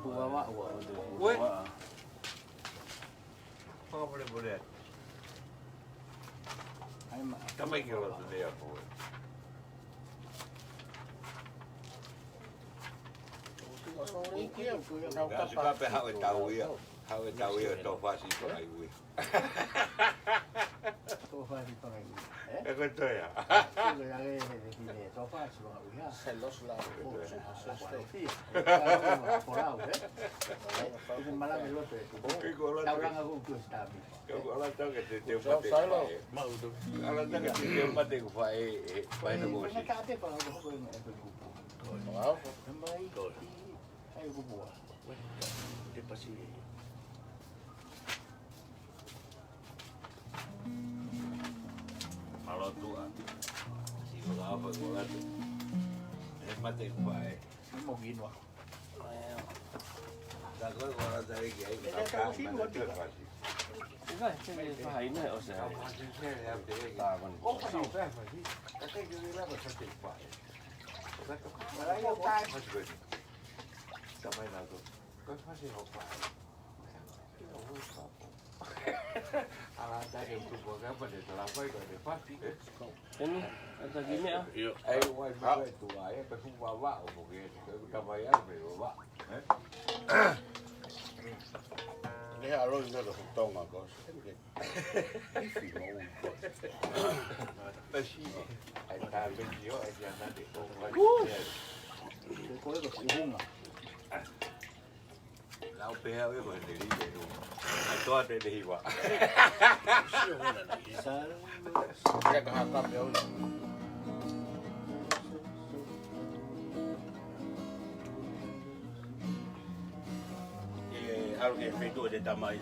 Buawa wa. Oi. Kau boleh. Também que ela entendeu. Gak suka PH tahu ya. Hau e tau e o tau whasi ko ai ui. Tōwha ni whangai ui. E koe toi a. Tōwha ia e he hine tōwha si whangai ui ha. Sai los la. Porau, Tuku malame loto e tuku. Tauranga kou tu e stāmi. Ala tau ke te teo mate ku whae. Ala tau ke te teo mate ku whae e whae na kōsi. Pena ka te panga ko e me e kupu. Wow. Mai, ai kupua. Te pasi e. Malotua. Si mga apa ko ato. E mate ku whae. Mo ginoa. Ta koe ko ala tau ki ai. Ta ka mana teo whasi. Vai, se vai ne o se. Whasi se ea te e. Ta kon. O whasi o whasi. Ka te ki ui lapa sa te whae. Malai o kai. Whasi koe. Ta mai nā tō. Koe whasi o whae. Ala tau ke kupo ka pa te tala whae koe te whasi. Ini ata gini ah. Yo. Ai wai mai tu ai pe fu wa wa o mo ke ka mai ai pe wa. Ni alo ni no Tonga ko. Ifi mo un ko. Pasi. Ai ta pe yo ai ya na de o wa. Te koe ko kuhunga. Lau pe ha we ko te ri pe. Ai to te de hi wa. Sio hona na i. Ya ka ha ka me o. Alo ke feito de tamai.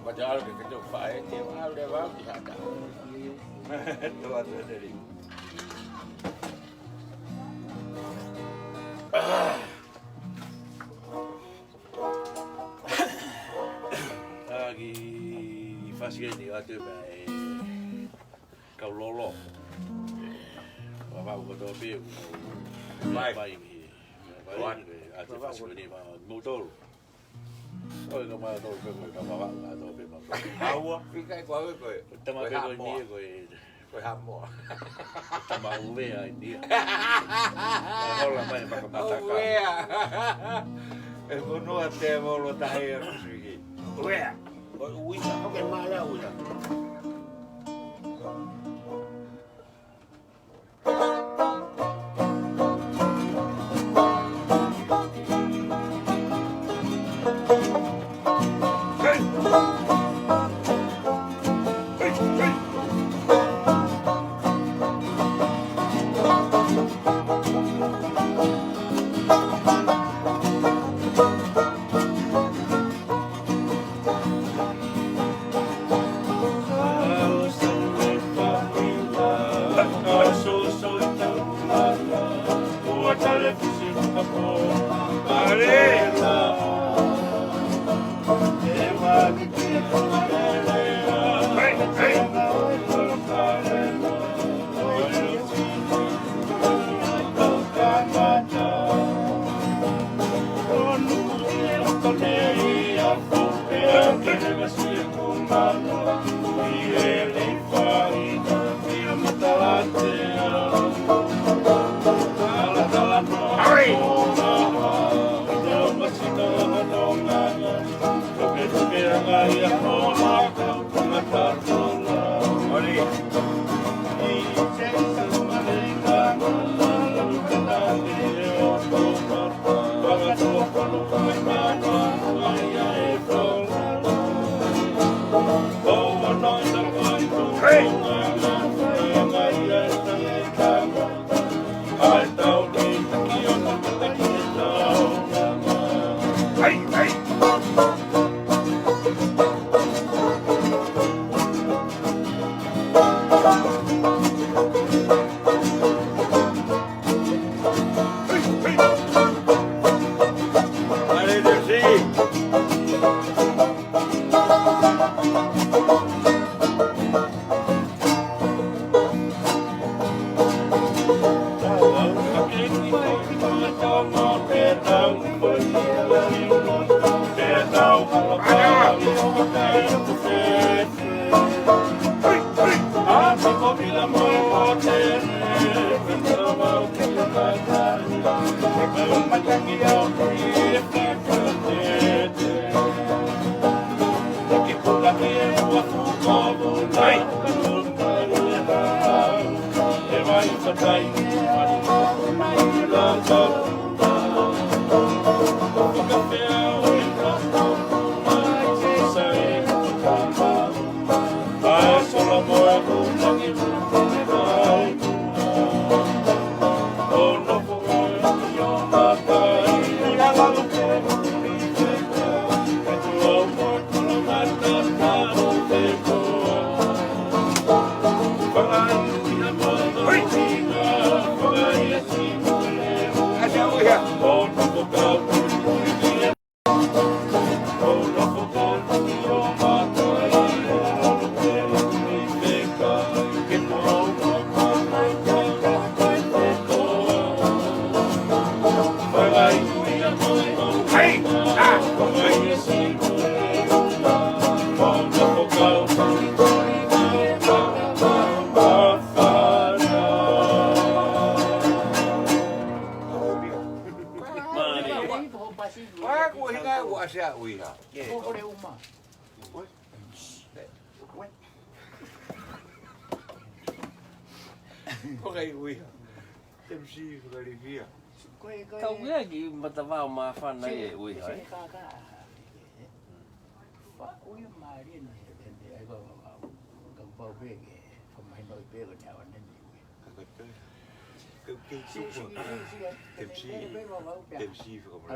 Baca alo ke feito fae te alo de va ki hata. To a te ri. Agi fasi ni atu ba e kau lolo. Wa ko do be. Vai. Vai. Atu fasi ni ba motor. Oi no ma do be ko ba ba do be ba. Aua, fi kai ko ko. Tama be ko ni ko Ko ha mo. tama uwe ai ni. Hola mai ba ka mata ka. Uea. E no te volo tai e sugi. Uea. Ui sa ho ke mala uia. So Kau lagi matavao mafana e ui hai. Fa ui mari na ende ai ba ka ba bege fa mai no bege nya wan ne Temisi Fau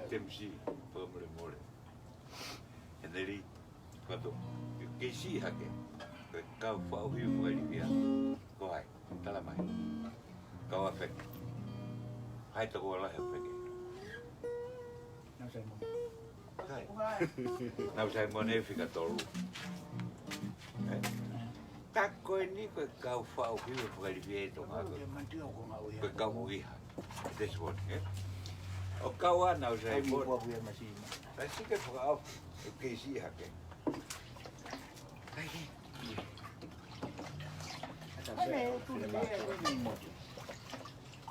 Temisi Fau Enderi quando che si ha che kau Fau Fau Via ko ai tala mai kau a fe hai to ko la he fe na sai mo não sai mo ne fica tolu ta ko ni ko kau Fau Fau Via to ma man tio ko ma ui ko kau ui this one o kau ana sai mo ko ui ma si así que Fau que si ha que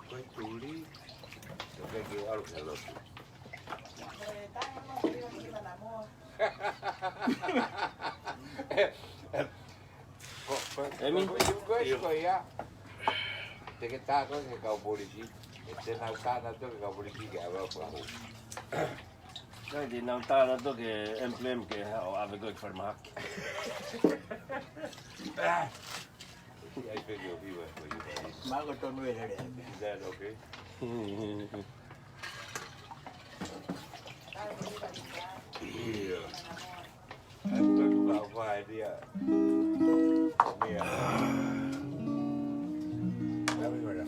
Coi tuli, eu peguei o algo do outro. Eu conheço, tem que estar com o polícia, tem que estar com o polícia que abre o carro. Kai di nau tāna toke emblem ke o ave koe wharmahaki. Aí peguei o vivo, ma ko tonu e re is that okay? Yeah. Estou com a vai dia. Minha. Sabe ora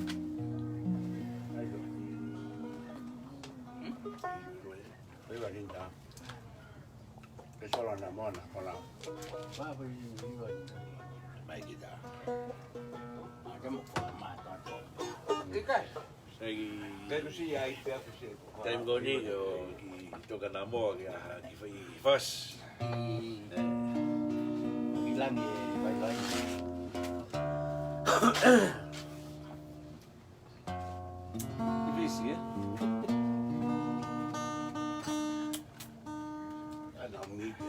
Poi va linda. Che solo una mona con la ba ba ni wa mai che da. ma ka mo ko ma ta Que cai? Sei Quero sim aí perto sim. Time goni che tocca na mo che fai fas. bilang ye vai vai Difícil, eh? Ana mica.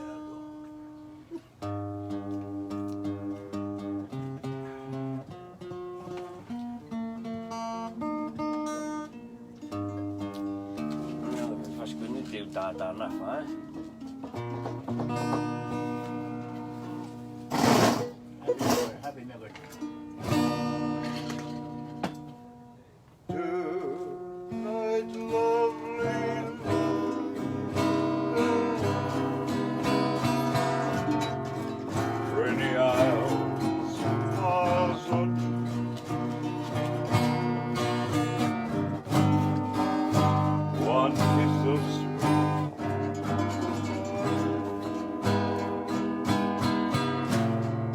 Faz que não deu tá na faz. happy me ko Tonight, lovely. Rainy Isles thousand. One kiss of sweet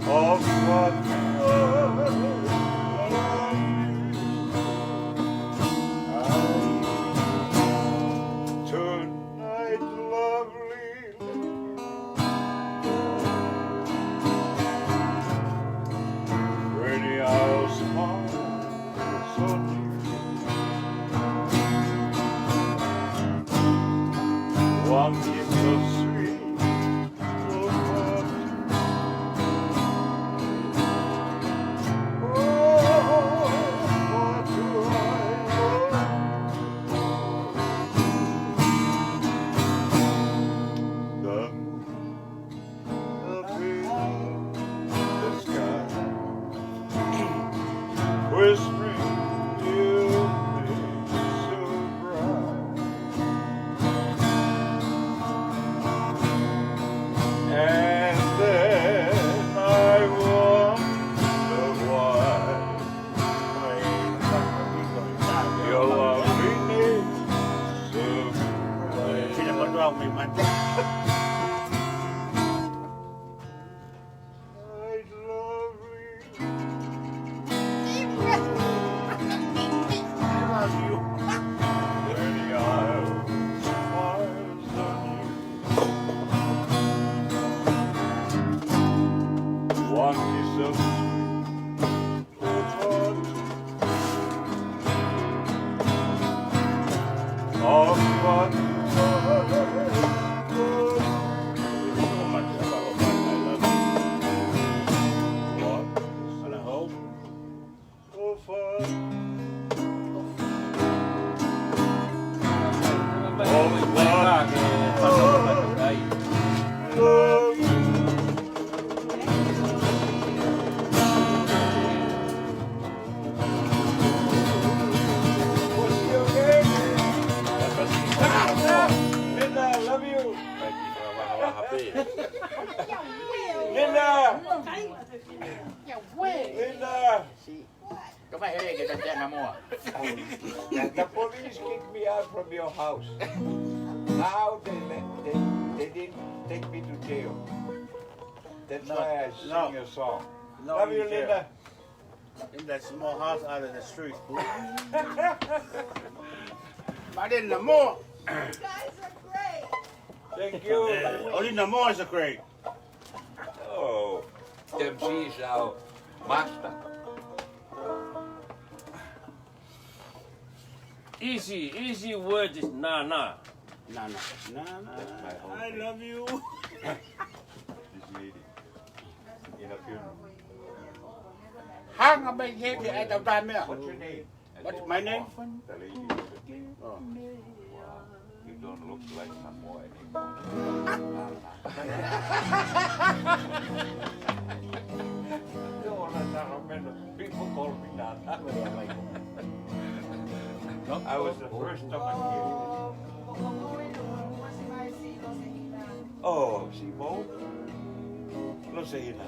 of what allow me, man. I love you. When the isle smiles on you. One kiss of sweet heart. Of fun. Linda! Linda! Come on, here, get that more. The police kicked me out from your house. Now they didn't take me to jail. That's why I sing your song. Love you, Linda. In that small house out of the street. I didn't know more. You guys are great. Thank you. Only the more is a great. Oh, Temisi is our master. Easy word is na. Nah. my home I love you. This lady in a funeral. Hang on, my head. I don't time here. What's your name? What's my name? The lady is Oh. wow. You don't look like Samoa anymore. People call me Nana. I was the first time I hear it. Oh, Simo? Lo say na.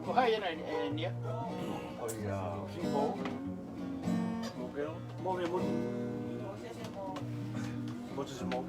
Kuha yan niya. Oh yeah, Simo? Mo. What is mo?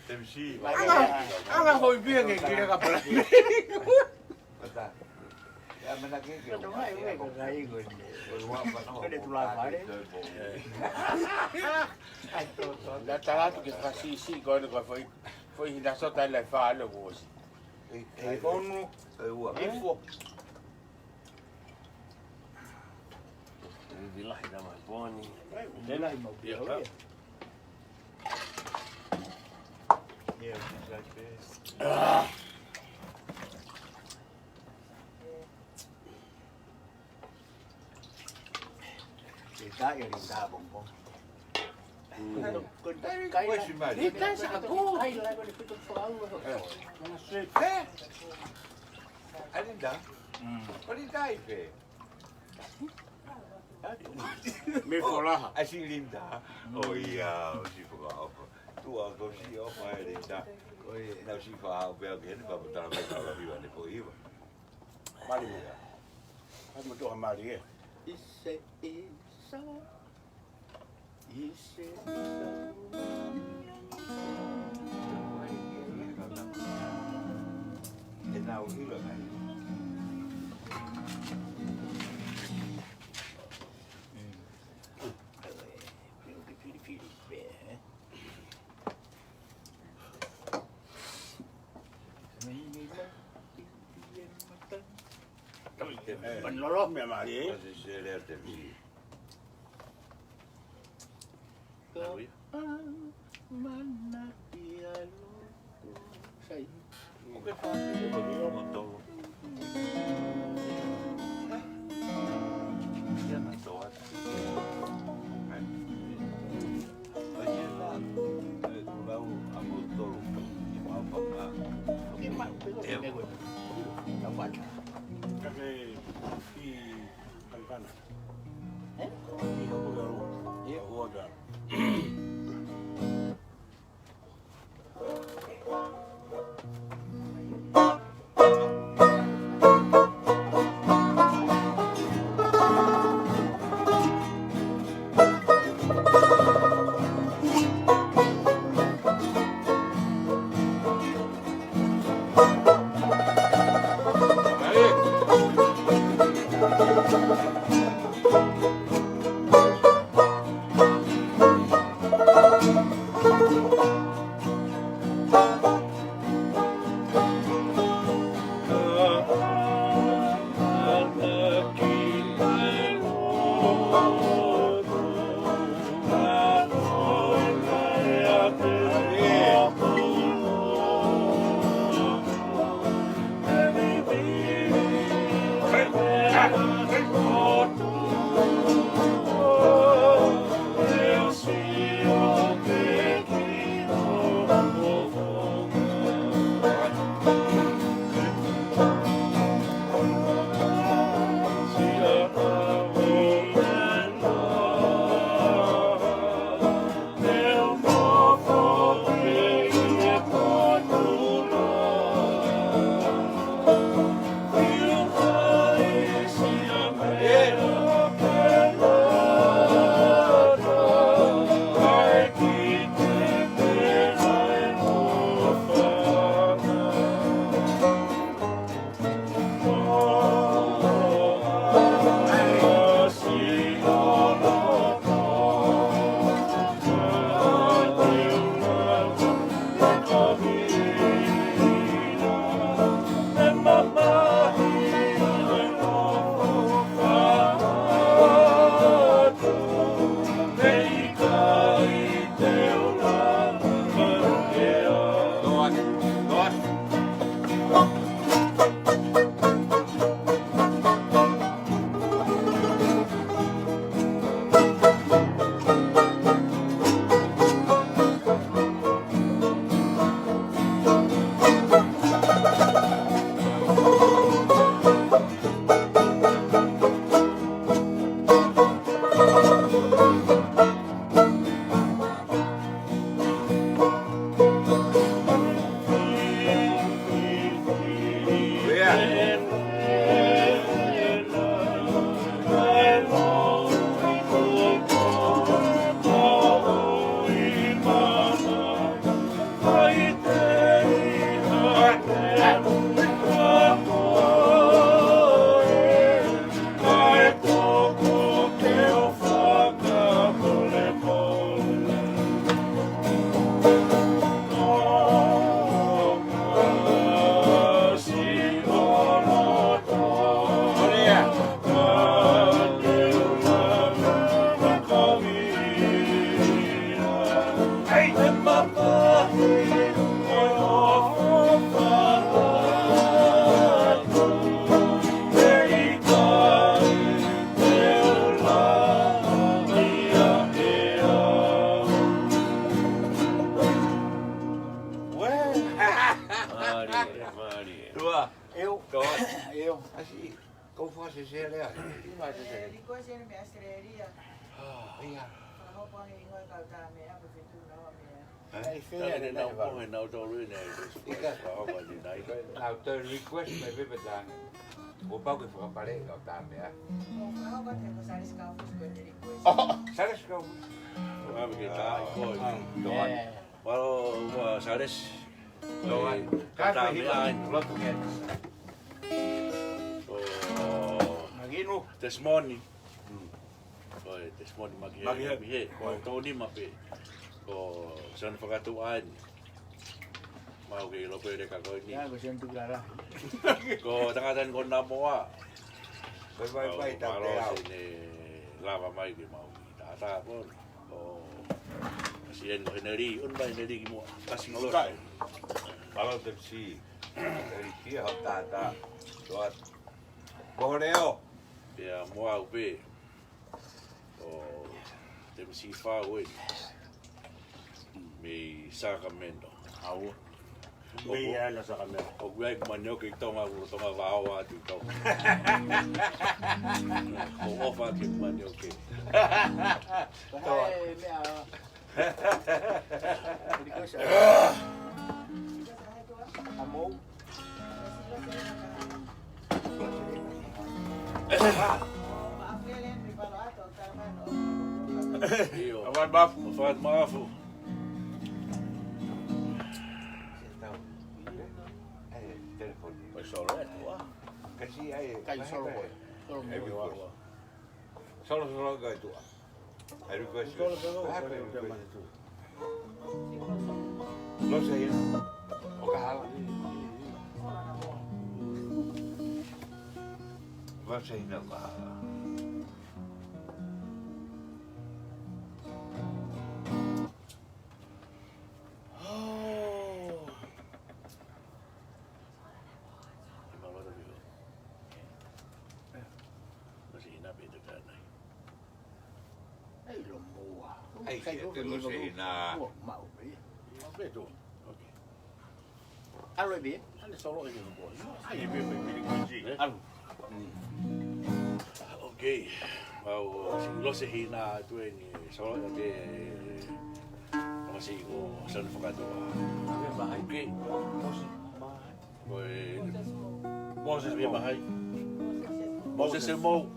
Temisi. Ang hoy biang que quiere ka pala. Basta. Ya menake ke. Ito nga eh, kaya ko. Kaya tulad pa rin. La talato che fa sì, guarda qua poi da sotto alle fallo così. E con Info. Bilahi naman po ni. Dela mo biang. Yeah, it's like this. Kita rinda bongbong. Poi si mangia. Kita sa ako. Ay, lalo ni Pito Fau. Una strip. Alinda? Alinda ife. Mi folaha. Asi linda. Oh iya, si fuga. Tua go si o mai linda. Oi, na si fa o bel gen ba botar ba ka viva ne po iva. Mari mo. Ai mo to mari. Ise isa. Ise E na o hilo mai. Menoloh mi mari. Kasi siya le Temisi. mana dialo say. Okay pa. Mo to. Yan na to. Ayan na. Kung amo to. Apa pa. Di pa pero nego. Dapat. Kasi i kankana. Eh? I hogaro. I hogaro. Now the request may be better. We'll probably for a pallet of tame'alea. Sares go. Well, Sares. This morning. This morning maghihe. Tony mape. Ko san fakatuan. Mau ke lo pwede ka ko ni. Ya, ko siya tugara. Ko tangatan ko na mo wa. Bye tame'alea. Lava mai ke mau. Tata pun. Ko sien heneri un ba heneri mo kasing lo. Palo Temisi. Dari kia tata. Tuat. Boreo. Ya mo au pe. O Temisi Fau me Sacramento. Au. Me ya na sa kami. O gay manyo kay Tonga vawa dito. O ofa kay manyo kay. Hey, me amo. Awan mafu, awan mafu. Solo esto, Kasi ay solo boy. Solo ka ito. Ay request. Lo sé. O kahala. Lo sé na kahala. Ai lo mua. Ai ke te lo se na. Mau be. Betul. Alo be. Ane solo ini lo. Ai be be kunci. Alo. Okay. Mau lo se hina tu ni solo te masih ko san fakado. Okay. Boy. Moses bien bahai. Moses se mo.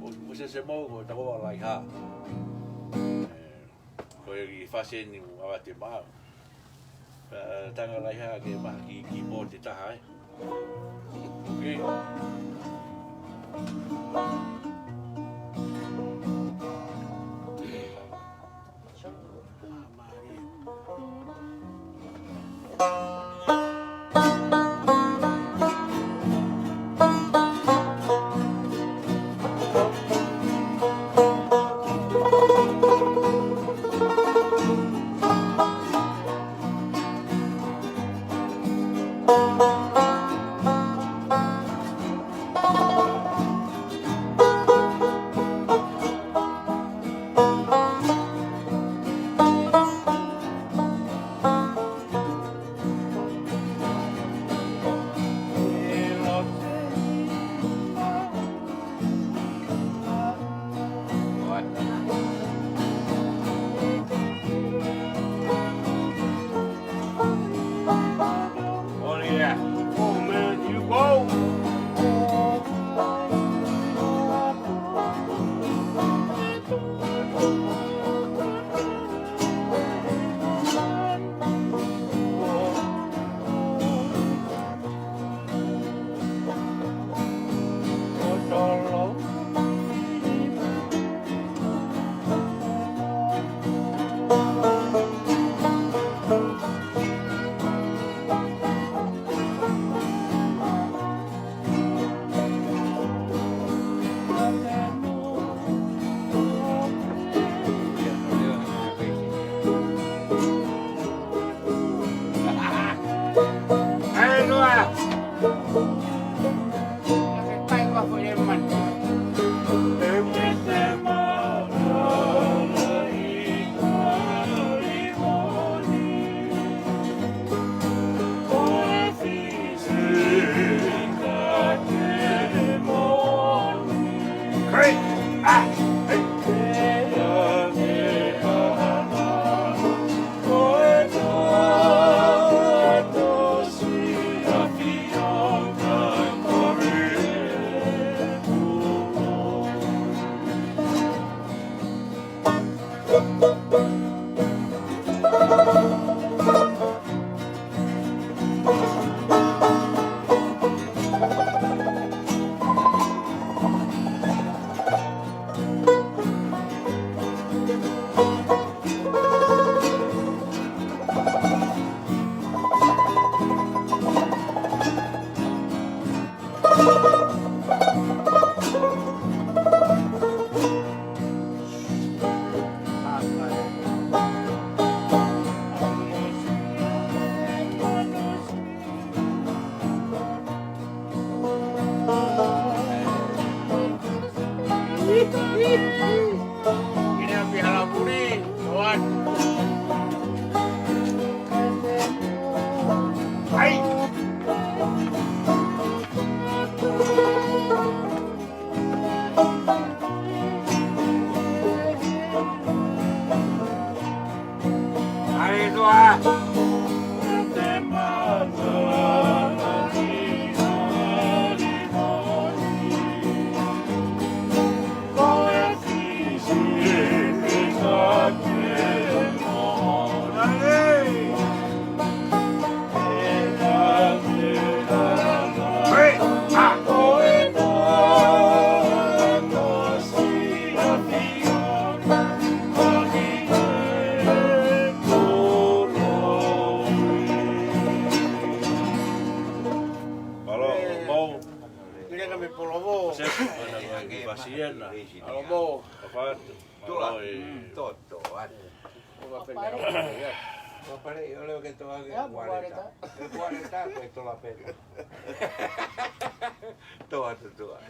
Moses se mo ko ta ko lai ha. Ko i fase ni awate ma. Tanga lai ha ke ma ki mo te tahai. Okay.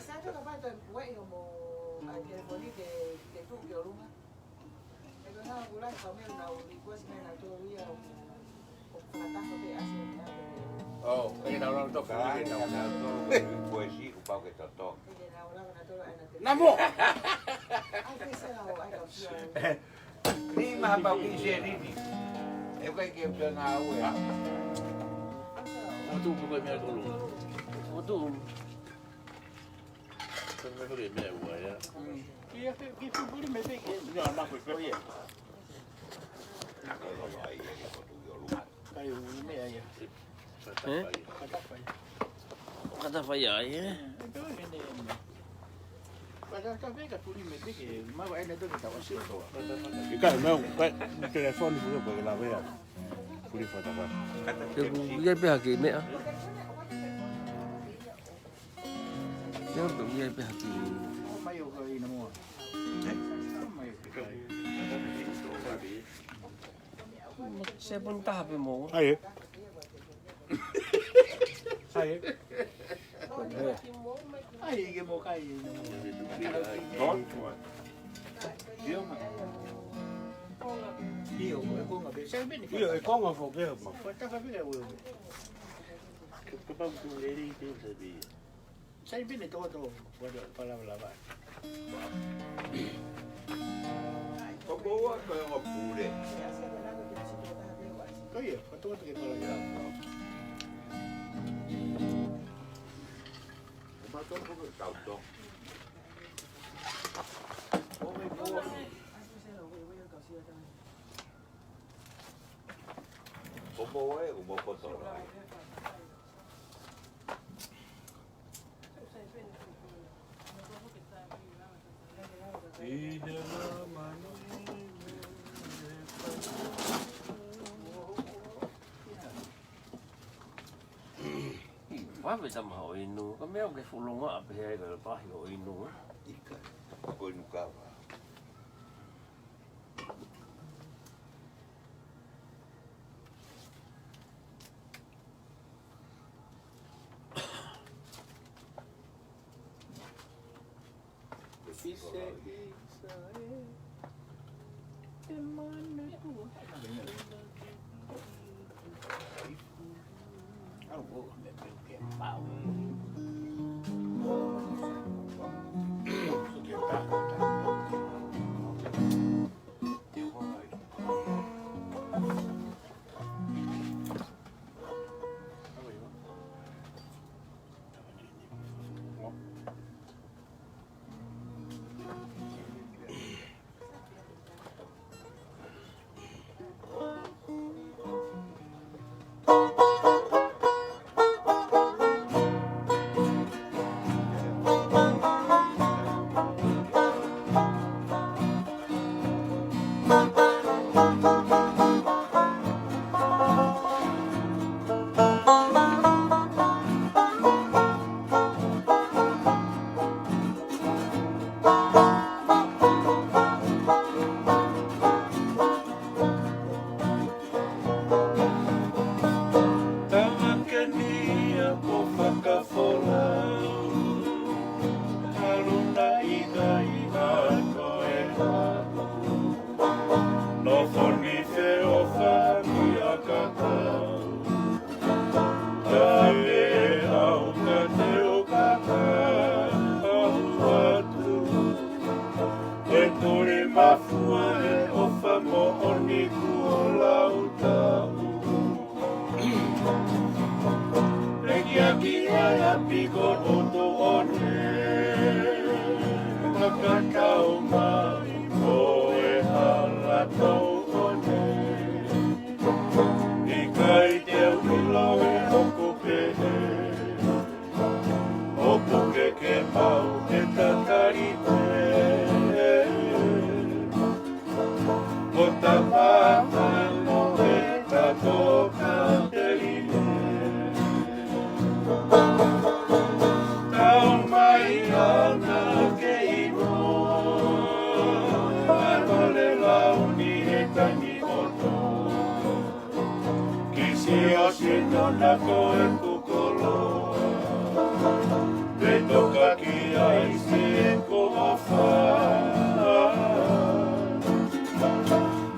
Sa tu ka pa tu buat yang mo telephone de tu ke rumah. Oh, kaya daw lang to. Kaya na to, poesi ko pa kita to. Namo! Ni mabaw kisya nini. E kay kaya na awe. Motu ko may tulong. Motu. Kan may pagay may waya. Kaya pipuli may bigyan. Nga, nako ko yan. Kayo may ay. Kata fayay eh. Ito hindi yan. Pada kafe ka puli may bigyan. Mawai na doon tawa siya to. Ikaw, mau telepon dulu bagi lawe ya. Puli foto kan. Bigay pa haki me ah. Yang tu bigay pa haki. Mayo ka ina mo. Mayo ka. Saya pun tahap mo. Ayo. Ayo. Ay, ige mo kay. Kon. Dio ma. Dio, ko nga be. Sabi ni. Iyo, ikaw nga fo ke mo. Kwenta ka bigay wo. Kapag kung lady ito sabi. Sabi ni to. Wala pala wala. Pagbawa ko yung pule. Kaya, patungkol kay pala yan. Kumaton ko ng tao to. Pagbawa ko mapoto. Wah bisa mau inu. Kami ang kay fulong nga ape ay ka pa yo inu. Ika. Ko nukawa. Ako, may kay pao.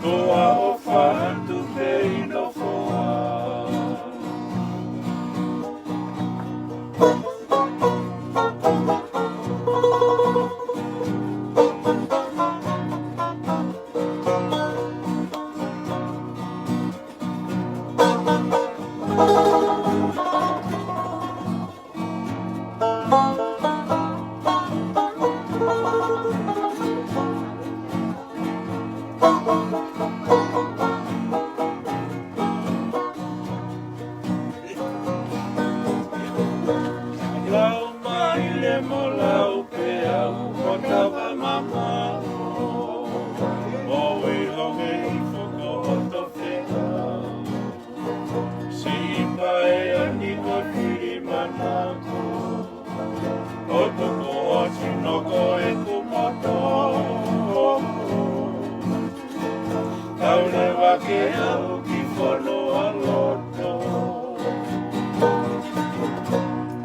Go ke au ki whono a loto.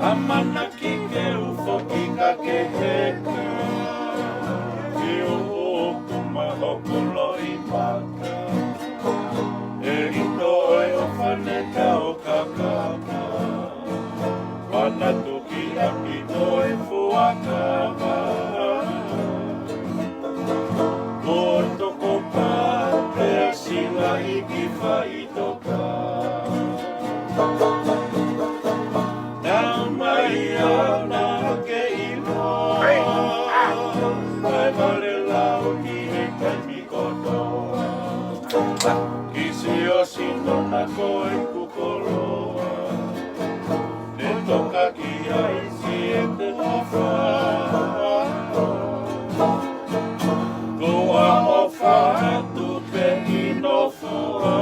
Amana ki ke ufo ki ka ke heka. Ki o oku mahoko loi maka. E rito e o whaneta o kakama. Manatu ki api no e fuakama. Ko toko pa pe sila i ki whaitoka. Nau mai au na ke iloa. Ai vale lau ki he kaimi kotoa. Kisi o sino na koe kukoloa. Ne toka ki ai si e te ofa. Koa ofa atu pe ino fua.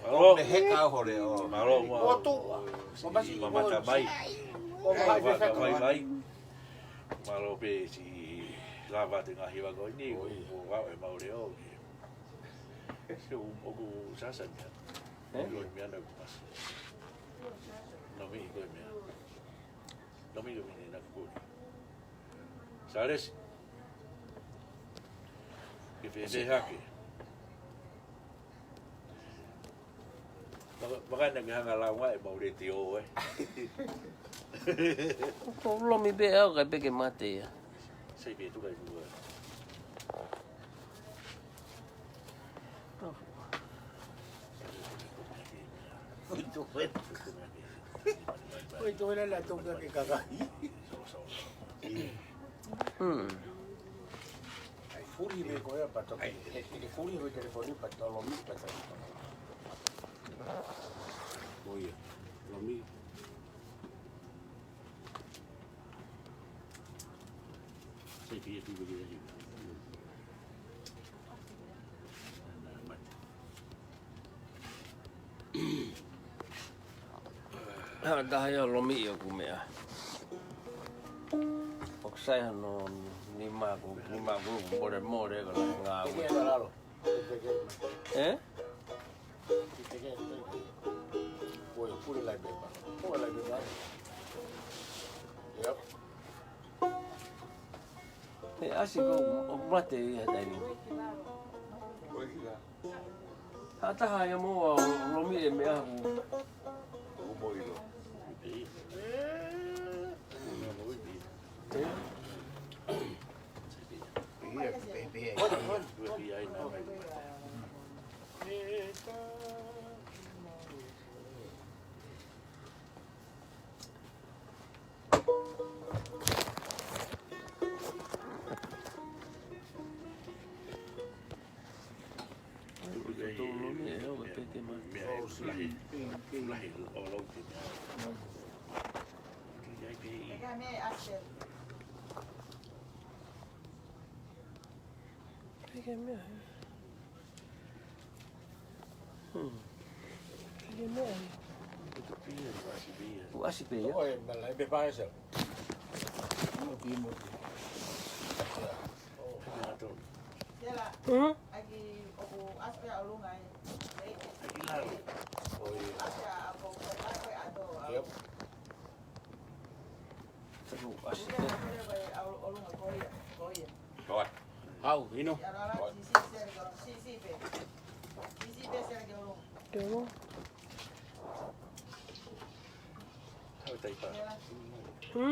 Wow, me heka hore o. Malo mo. Mamata mai. Vai. Malo pe si lava te ngaahi wa ko ni o wa e maure o. Se o ku sasa ni. Lo mi ana ku pas. No mi ko mi. No mi ni na ku. Sabes? Que fez hake. Baka naghangalaw nga, mauli tiyo eh. Lo mi be au kai peke mate ya. Say be tu kai dua. Oi, tu era la tonga que cagai. Ai furi me koe pato. Ai furi me telefoni pato lo mi pato. Oye, lo mi. Say be tu begini. Takai lo mi yo ku mea. Oksahan no ni ma ku more ko la Ke ngaahi. lalo. Eh? Oi, furi la beba. Furi la beba. Yep. E asi ko mate ia tai ni. Oi hila. Hata ya mo lo mi e mea ku. Umoilo. Asi pe ya. Oi, bella beba esa. No pimo. Aquí oku aspea olungai. Aspea oku ato. Yep. Terus asi. Olunga koia. Toi. Au, ino. Ya la sisi pe. Sisi pe serge olunga. Tengok. Tahu tai pa. No,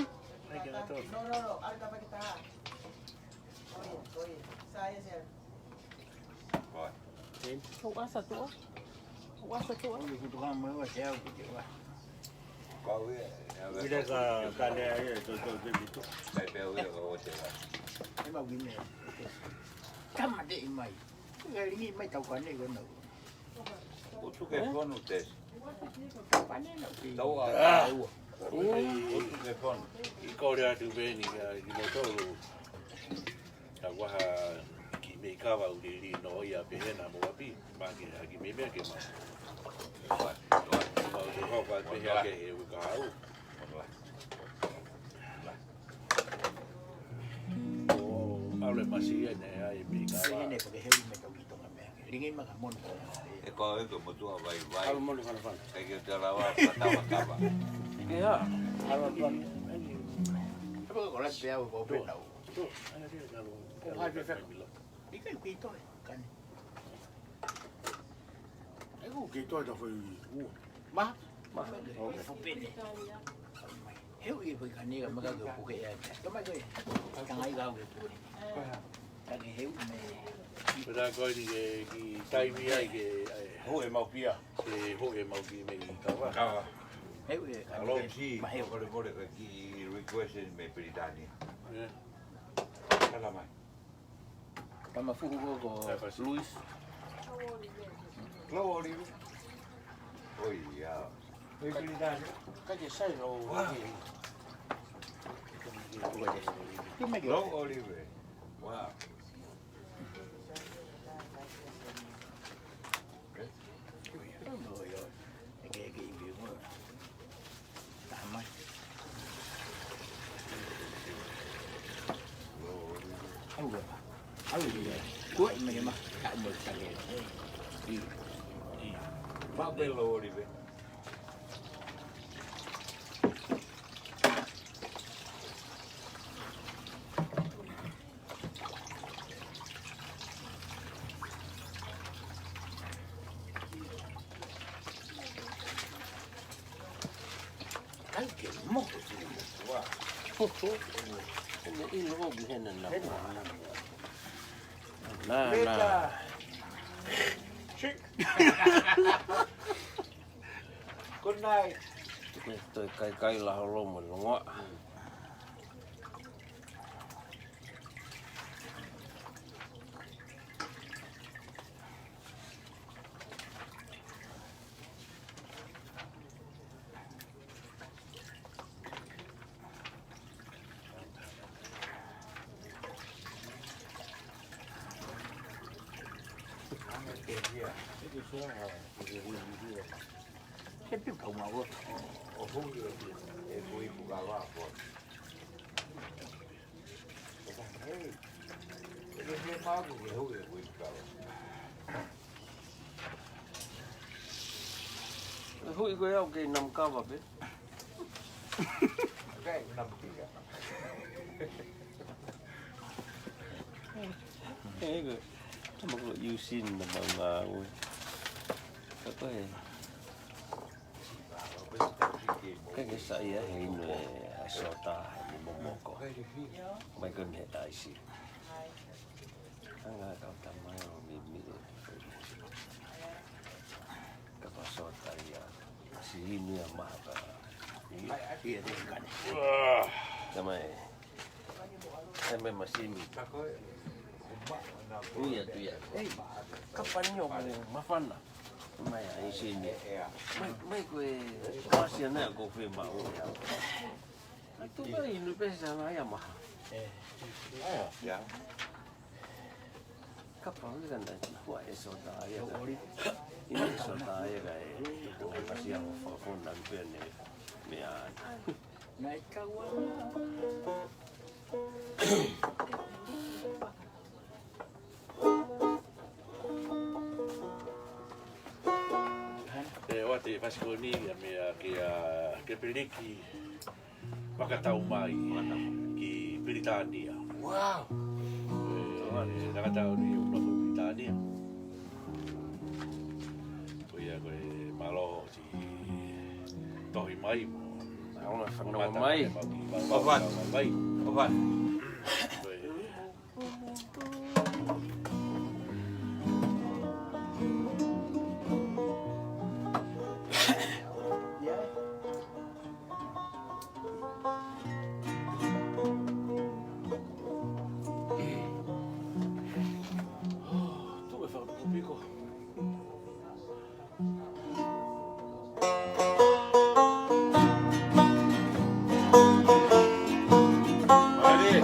alga pa kita. Koia. Saya ser. Toi. Uasa tu. Oi, ku tuhan mo wa sia ku te wa. Kau ia. Bila ka le ai to bitu. Kai pe ia ko te la. Ai mau gine. Kama de mai. Ngai ni mai tau kane ko no. Utu ke fonu te. Pane no ki. Tau a. Ai. Utu ke fonu. I kore atu veni i mo tolu. Ka waha ki me kawa uri no ia pehena mo api maki haki me me ke ma ho pa pehea ke e ka au o ale masi ne ai me kawa ne porque heu me tau Tonga me ringi maka mon E ko e ko mo tua vai vai. al mon kana fan Kai ke te rawa patawa tapa. ya al mon apa ko la pe au ko pe tau to ana dia na lo hai pe fe ikai pi to kan Ai ku ke toi ta foi u. ma fo pe ne heu i ko kan ni maka ko ko ke ya to ma ko kan ai ga ko kan heu me Pera ko ni ke ki tai mi ai ke Ho e mau pia. se ho e mau ki me ki kawa Kawa. heu e Alo si. ma heu Ko le mole ki request me Britania. Kala mai. tama fu ko Luis Lo ori. Oi ya. Me Britania. Ka ke sai no. tu me Lo ori ve. Wow. Ma bello ori ve. Good night. Tôi cây là holo mình luôn á. Cái tiếp cầu màu luôn. O hulio e kui pukawa po. Hei. E ke mau ke hulio e kui pukawa. Hui gue ao cái nằm cao vào bên. Cái năm kia. Thế rồi. Cho một loại yêu xin là mà ui. Cái cái sợi á thì người sợ ta thì một có mấy cơn hệ đại sĩ anh là cao tầm mai mà mình các bạn sợ ta ya sĩ nữa mà cả Iya deh kan. sama em mà xin mình tu ya kapan nyo mafan na mai ai xin ni mai gue masih na ko fe ma o tu ba inu pesa na ya ma Ya. kapan kan da wa eso da ya ini eso da ya ga pasti aku phone dan pen ni me Naik kawan. o te Vasconi ke peliki wakatau mai ki Britania. Wow. Nakatau ni uno ko Britania. Kuya ko malo si tohi mai mo. Ako na fano mai. Ovan. Mai. Ovan. Allez.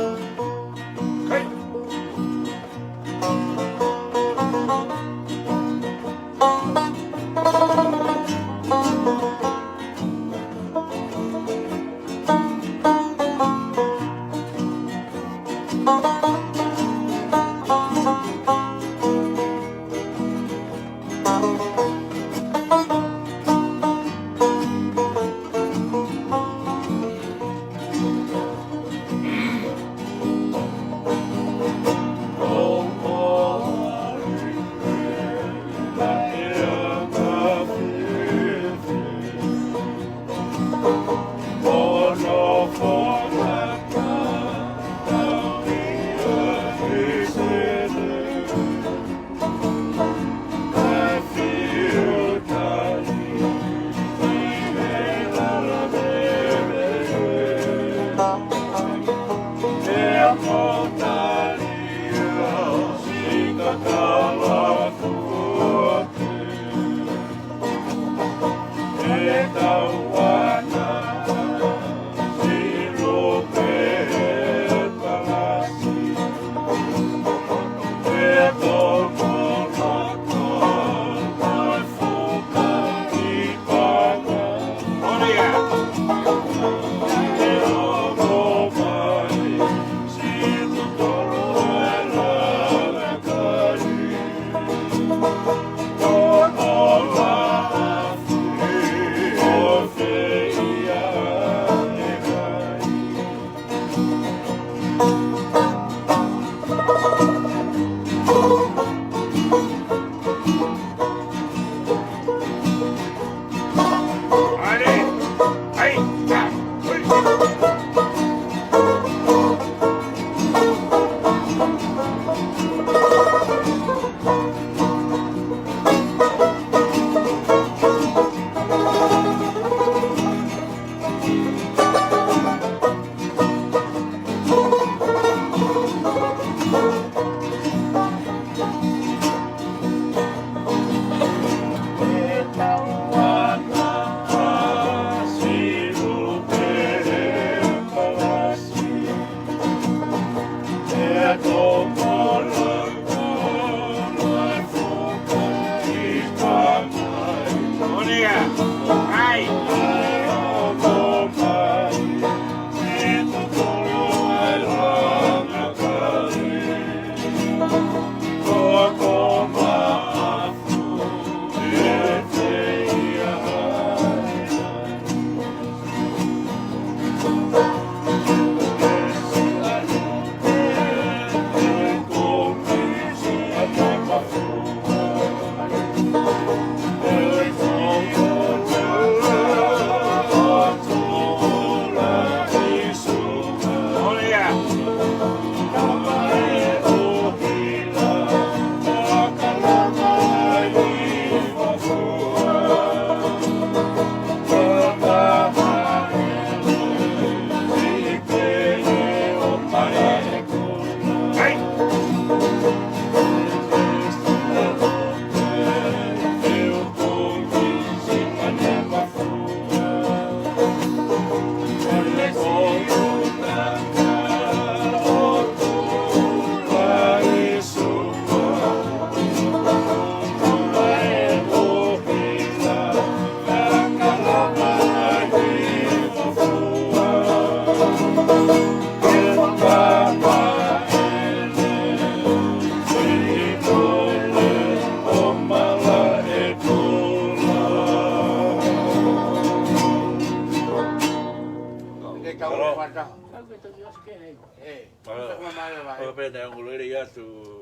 Kalau pena yang mulai dia tu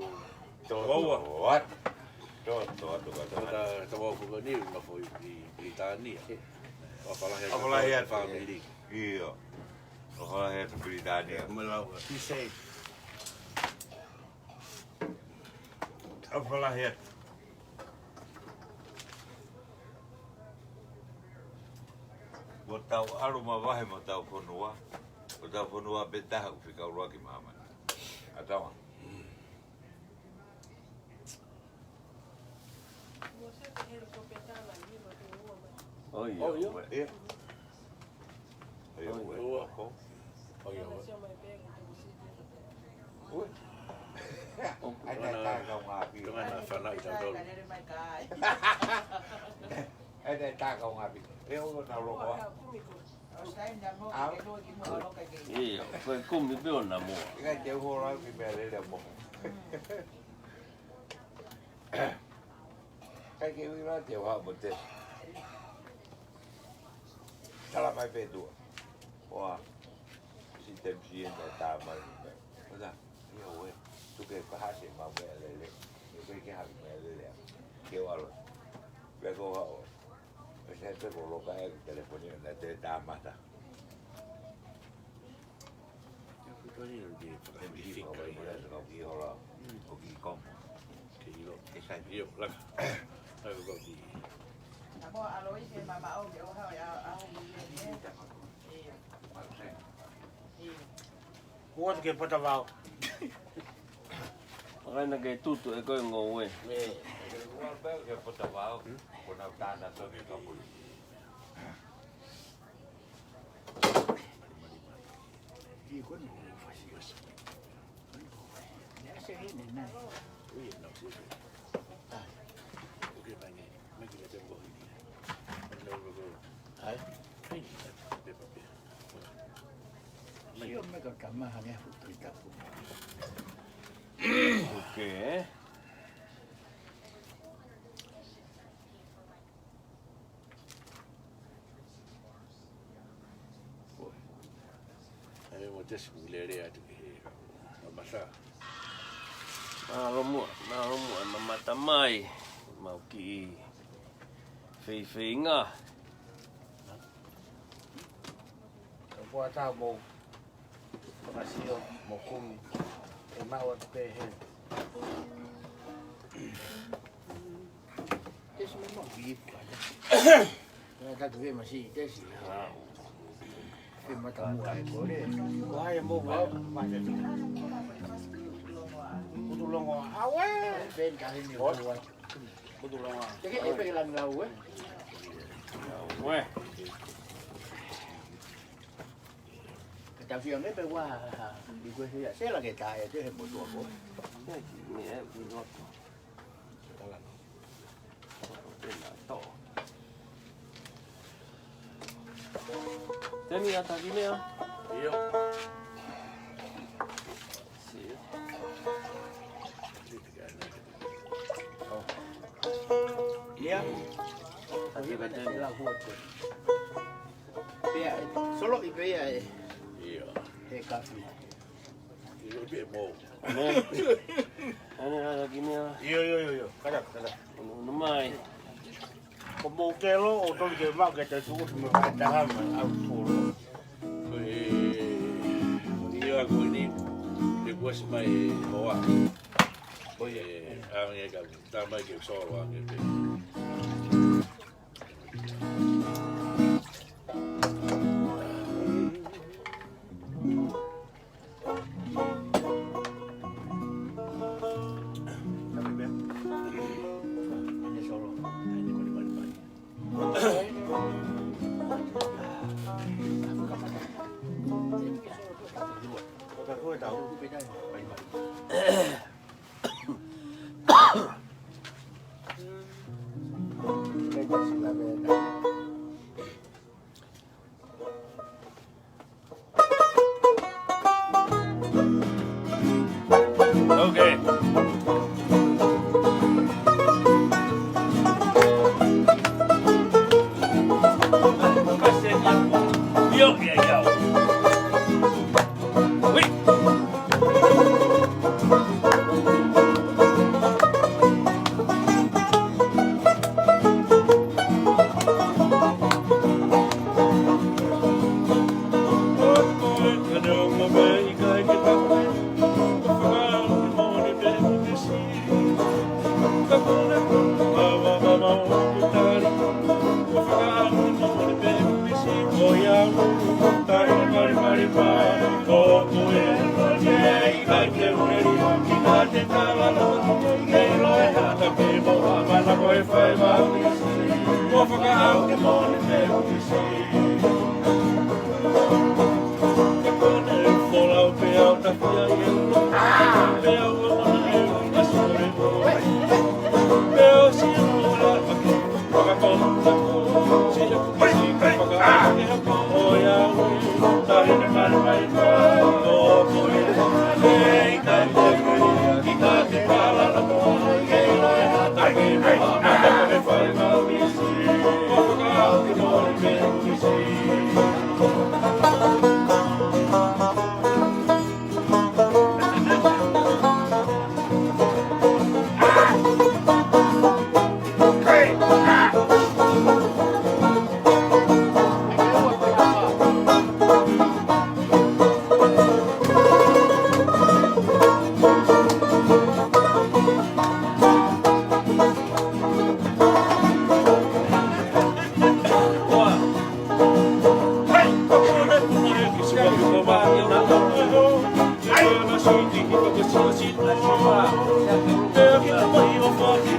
What? Toto. kita tahu bukan ni nggak boleh di tani. Apalah ya family. Iya. Apalah ya Britania. Melau. Pisai. Apalah ya. Mo tau alu ma wahe mo tau fonua. Mo tau fonua betaha u fika urua ki mama. Atawa. Oh iya. Iya. Iya. Oh iya. Ada tak kau ngapi. Dengan fana itu dulu. Ada tak kau ngapi. Eu na roa. Iya, koe kumi pe ona mo. Ka te hora ki me le mo. Ka ke wira te wa mo te. Tala mai pe tu. Wa. Si te bien da ta mai. Oda. Yo we. Tu ke ka ha se ma me le. Yo ke ha me le. Ke wa lo. Ve ko wa. Gente coloca el teléfono en la teta mata. Itu ni di Temisi Fau kau ki holo. Kau ki kom. kilo. Esa Iyo lah. Aku kau di. Ako aloy kay mama o yo ha ya Kuat ke pata vau. Aina ke tutu e koe ngowe. Wal bel ke pota vau. Kona tanda to ke kau. Iko ni fasios. Ya se hene na. Ui, no sih. Oke bang, mungkin ada yang boleh. Lalu Ai. Pepe. Sio me ka kama ha me futu tapu. Oke. Ada mau tes mulai dia tu. Masa. Nalomu na mata mai. Mau ki fei ngā. Ko ata mo. Masio mo kumi. E mau at pe he. Tes mo mo bi pa. Na ta tu ve masi tes. Ke mata mo ai ko le. Ko ai mo ba ma se. Kutulongo. Awe. Ben ka ni ko. Kutulongo. Ke e pe lang lau eh. Weh. Ta fiang ne pe wa di ko se la ke ta ya te mo tu ko. Ni e pilot. To. Temi ata gini ya. Iyo. Si. Ya. Tadi kata La huot. Pe solo i pe ya Iyo. e kafi. Iyo be mau. Ani ada gini ya. Yo. Kada. Numai. Como kelo o to ke ma ke te su me va ta ha ma au puro. Iyo aku ini depois mai boa. Oye, ang ega tama ke soro ang ega. Ini solo. Ini ko ni mali. Kota ko tahu ku pe dai. Okay. Yo. Wait.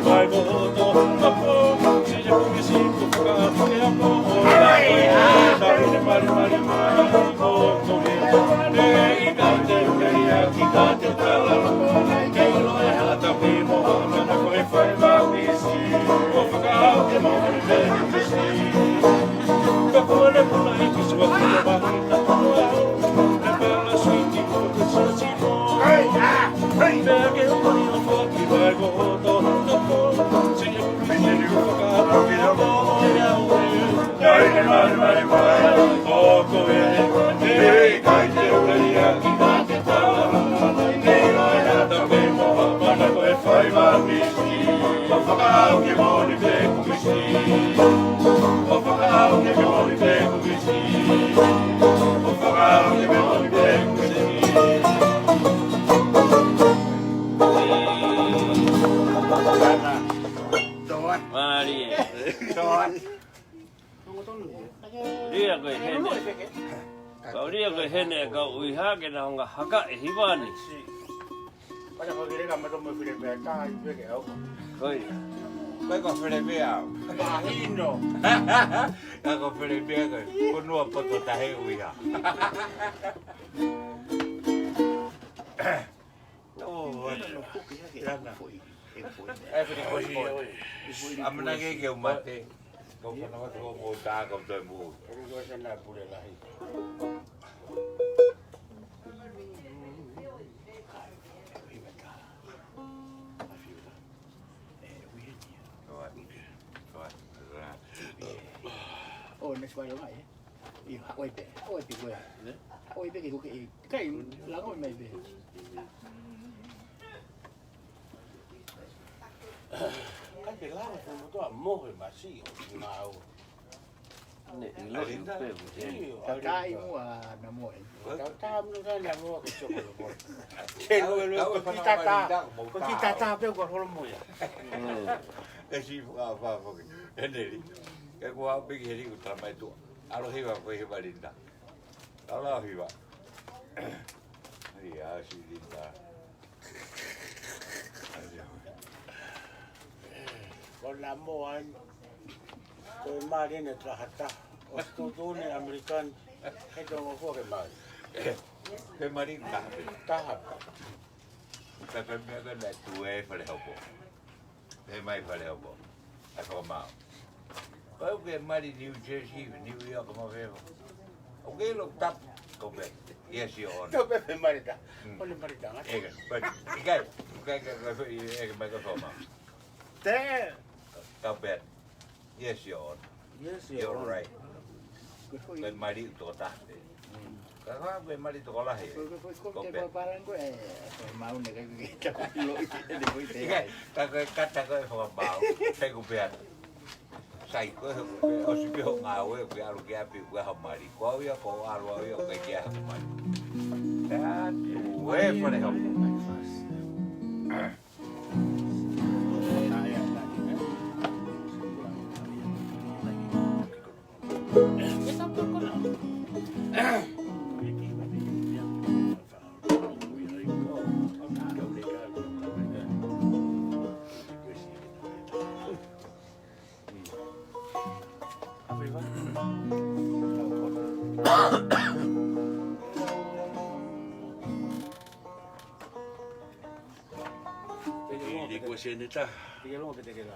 vai goto na po se je puki si puka e a po dai mari mari mari po to ne i ka te ia ki ka te tala ke lo e hata pi mo na ko e fai va misi o fuka ke mo ne misi ka po le pula i ki sua ki va na po e bella sweetie po te si mo hey ke o ni o fo ki vai goto na po se je puki si puka e a po dai mari mari mari po to e kai te ia ki ka te tala ke lo e hata pi mo na ko e fai va misi o fuka ke mo ni te misi o fuka ke mo ni te misi o fuka ke mo ni te misi Mari. Ria koe hene. Kau ria koe hene kau ui hake na honga haka e hiwani. Pada ko kire ka mato mo fire pe ta i pe ke au. Koi. Koe ko where mea au. Ba hino. Ka ko where mea koe. Ko nua poto tahe uiha. Oh, amana ke ke umate. Kau kana wa ko mo ta ko to mu. Ko se na pure lahi. Oh, nes vai lo mai. I ha oi pe ko. Oi pe ke ko ke kai la ko mai pe. Ka te la ko mo to mo he ma si ma o. Ne i lo i pe hene. Takai mo na mo. Ka ta mo ka na mo ko choko lo. Che lo ko kita ta pe ko holo mo ya. E si fa fa fa. Eneri. Ke ko a pe ke ri ko tramai tu. Alo hiwa ko he barinda. Alo hiwa. Ia si linda. Ko la mo an. Ko ma ne tra hata. O sto done american. He do mo ko ke ma. Ke mari ta. Ta ha. Ta pe me ga na tu e fa le hopo. E mai fa le hopo. A ko ma. Ko ke mari New Jersey, New York mo ve. O ke lo tap ko be. Yes you on. To pe mari ta. Ko le mari ta. Ega, but ikai, ega mai ka ma. Te. Ka bet. Yes you on. Yes, You're right. Ke mari to ta. Ka ha ke mari to la he. Ko te paparan ko e mau ne ka lo i de ko te. Ikai, ka ta ko fa ba. Te ku bet. Sai ko o si pe ho nga we ke alu ke api ko ha mari. Ko ia ko alu ia ke ke ha mari. Ta tu e fa le ho. Di ko siya nita. Tiga lo ke te ke la.